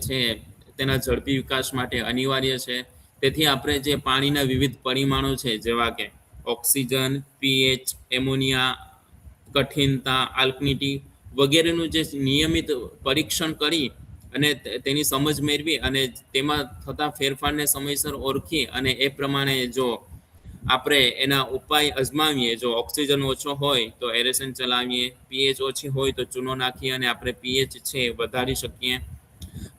તેના ઝડપી વિકાસ માટે અનિવાર્ય છે. તેથી આપણે જે પાણીના વિવિધ પરિમાણો છે જેવા કે ઓક્સિજન, પીએચ, એમોનિયા, કઠિનતા, આલ્કનિટી વગેરેનું જે નિયમિત પરીક્ષણ કરી અને તેની સમજ મેળવી અને તેમાં થતા ફેરફારને સમયસર ઓળખી અને એ પ્રમાણે જો આપણે એના ઉપાય અજમાવીએ, જો ઓક્સિજન ઓછો હોય તો એરેશન ચલાવીએ, પીએચ ઓછી હોય તો ચૂનો નાખીએ અને આપણે પીએચ છે વધારી શકીએ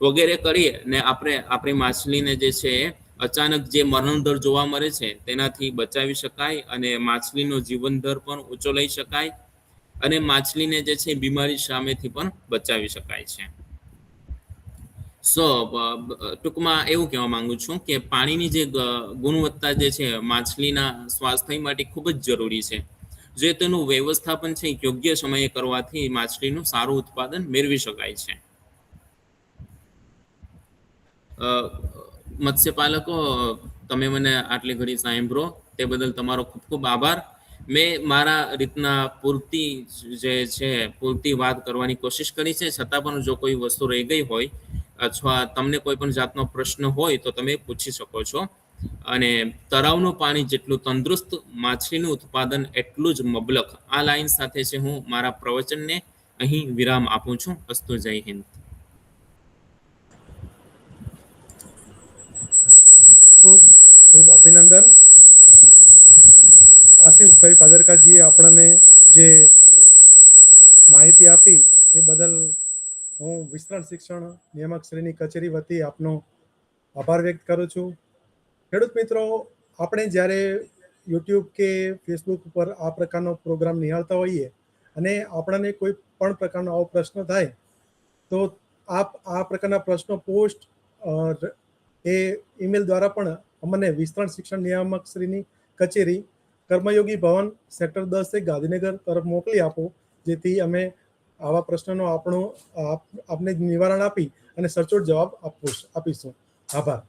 વગેરે કરી ને આપણે આપણી માછલીને જે છે અચાનક જે મરણદર જોવા મળે છે તેનાથી બચાવી શકાય અને માછલીનો જીવનદર પણ ઊંચો લઈ શકાય અને માછલીને જે છે બીમારી સામેથી પણ બચાવી શકાય છે. ટૂંકમાં એવું કહેવા માંગુ છું કે પાણીની જે ગુણવત્તા જે છે માછલીના સ્વાસ્થ્ય માટે ખૂબ જ જરૂરી છે. જે તેનું વ્યવસ્થાપન છે યોગ્ય સમયે કરવાથી માછલીનું સારું ઉત્પાદન મેળવી શકાય છે. મત્સ્યપાલકો તમે મને આટલી ઘડી સાંભળો તે બદલ તમારો ખૂબ ખૂબ આભાર. મેં મારા રીતના પૂરતી વાત કરવાની કોશિશ કરી છે. છતાં પણ જો કોઈ વસ્તુ રહી ગઈ હોય અથવા તમને કોઈ પણ જાતનો પ્રશ્ન હોય તો તમે પૂછી શકો છો. અને તળાવનું પાણી જેટલું તંદુરસ્ત, માછલીનું ઉત્પાદન એટલું જ મબલક. આ લાઈન સાથે છે હું મારા પ્રવચનને અહીં વિરામ આપું છું. અસ્તુ, જય હિન્દ. ખૂબ ખૂબ અભિનંદન આસિફભાઈ પાદરકાજીએ આપણને જે માહિતી આપી એ બદલ હું વિસ્તરણ શિક્ષણ નિયામક શ્રીની કચેરી વતી આપનો આભાર વ્યક્ત કરું છું. ખેડૂત મિત્રો, આપણે જ્યારે યુટ્યુબ કે ફેસબુક ઉપર આ પ્રકારનો પ્રોગ્રામ નિહાળતા હોઈએ અને આપણને કોઈ પણ પ્રકારનો આવો પ્રશ્ન થાય તો આપ આ પ્રકારના પ્રશ્નો પોસ્ટ એ ઈમેલ દ્વારા પણ અમને વિસ્તરણ શિક્ષણ નિયામક શ્રીની કચેરી, કર્મયોગી ભવન, સેક્ટર 10 ગાંધીનગર તરફ મોકલી આપો, જેથી અમે આવા પ્રશ્નનો આપને નિવારણ આપી અને સચોટ જવાબ આપીશું. આભાર.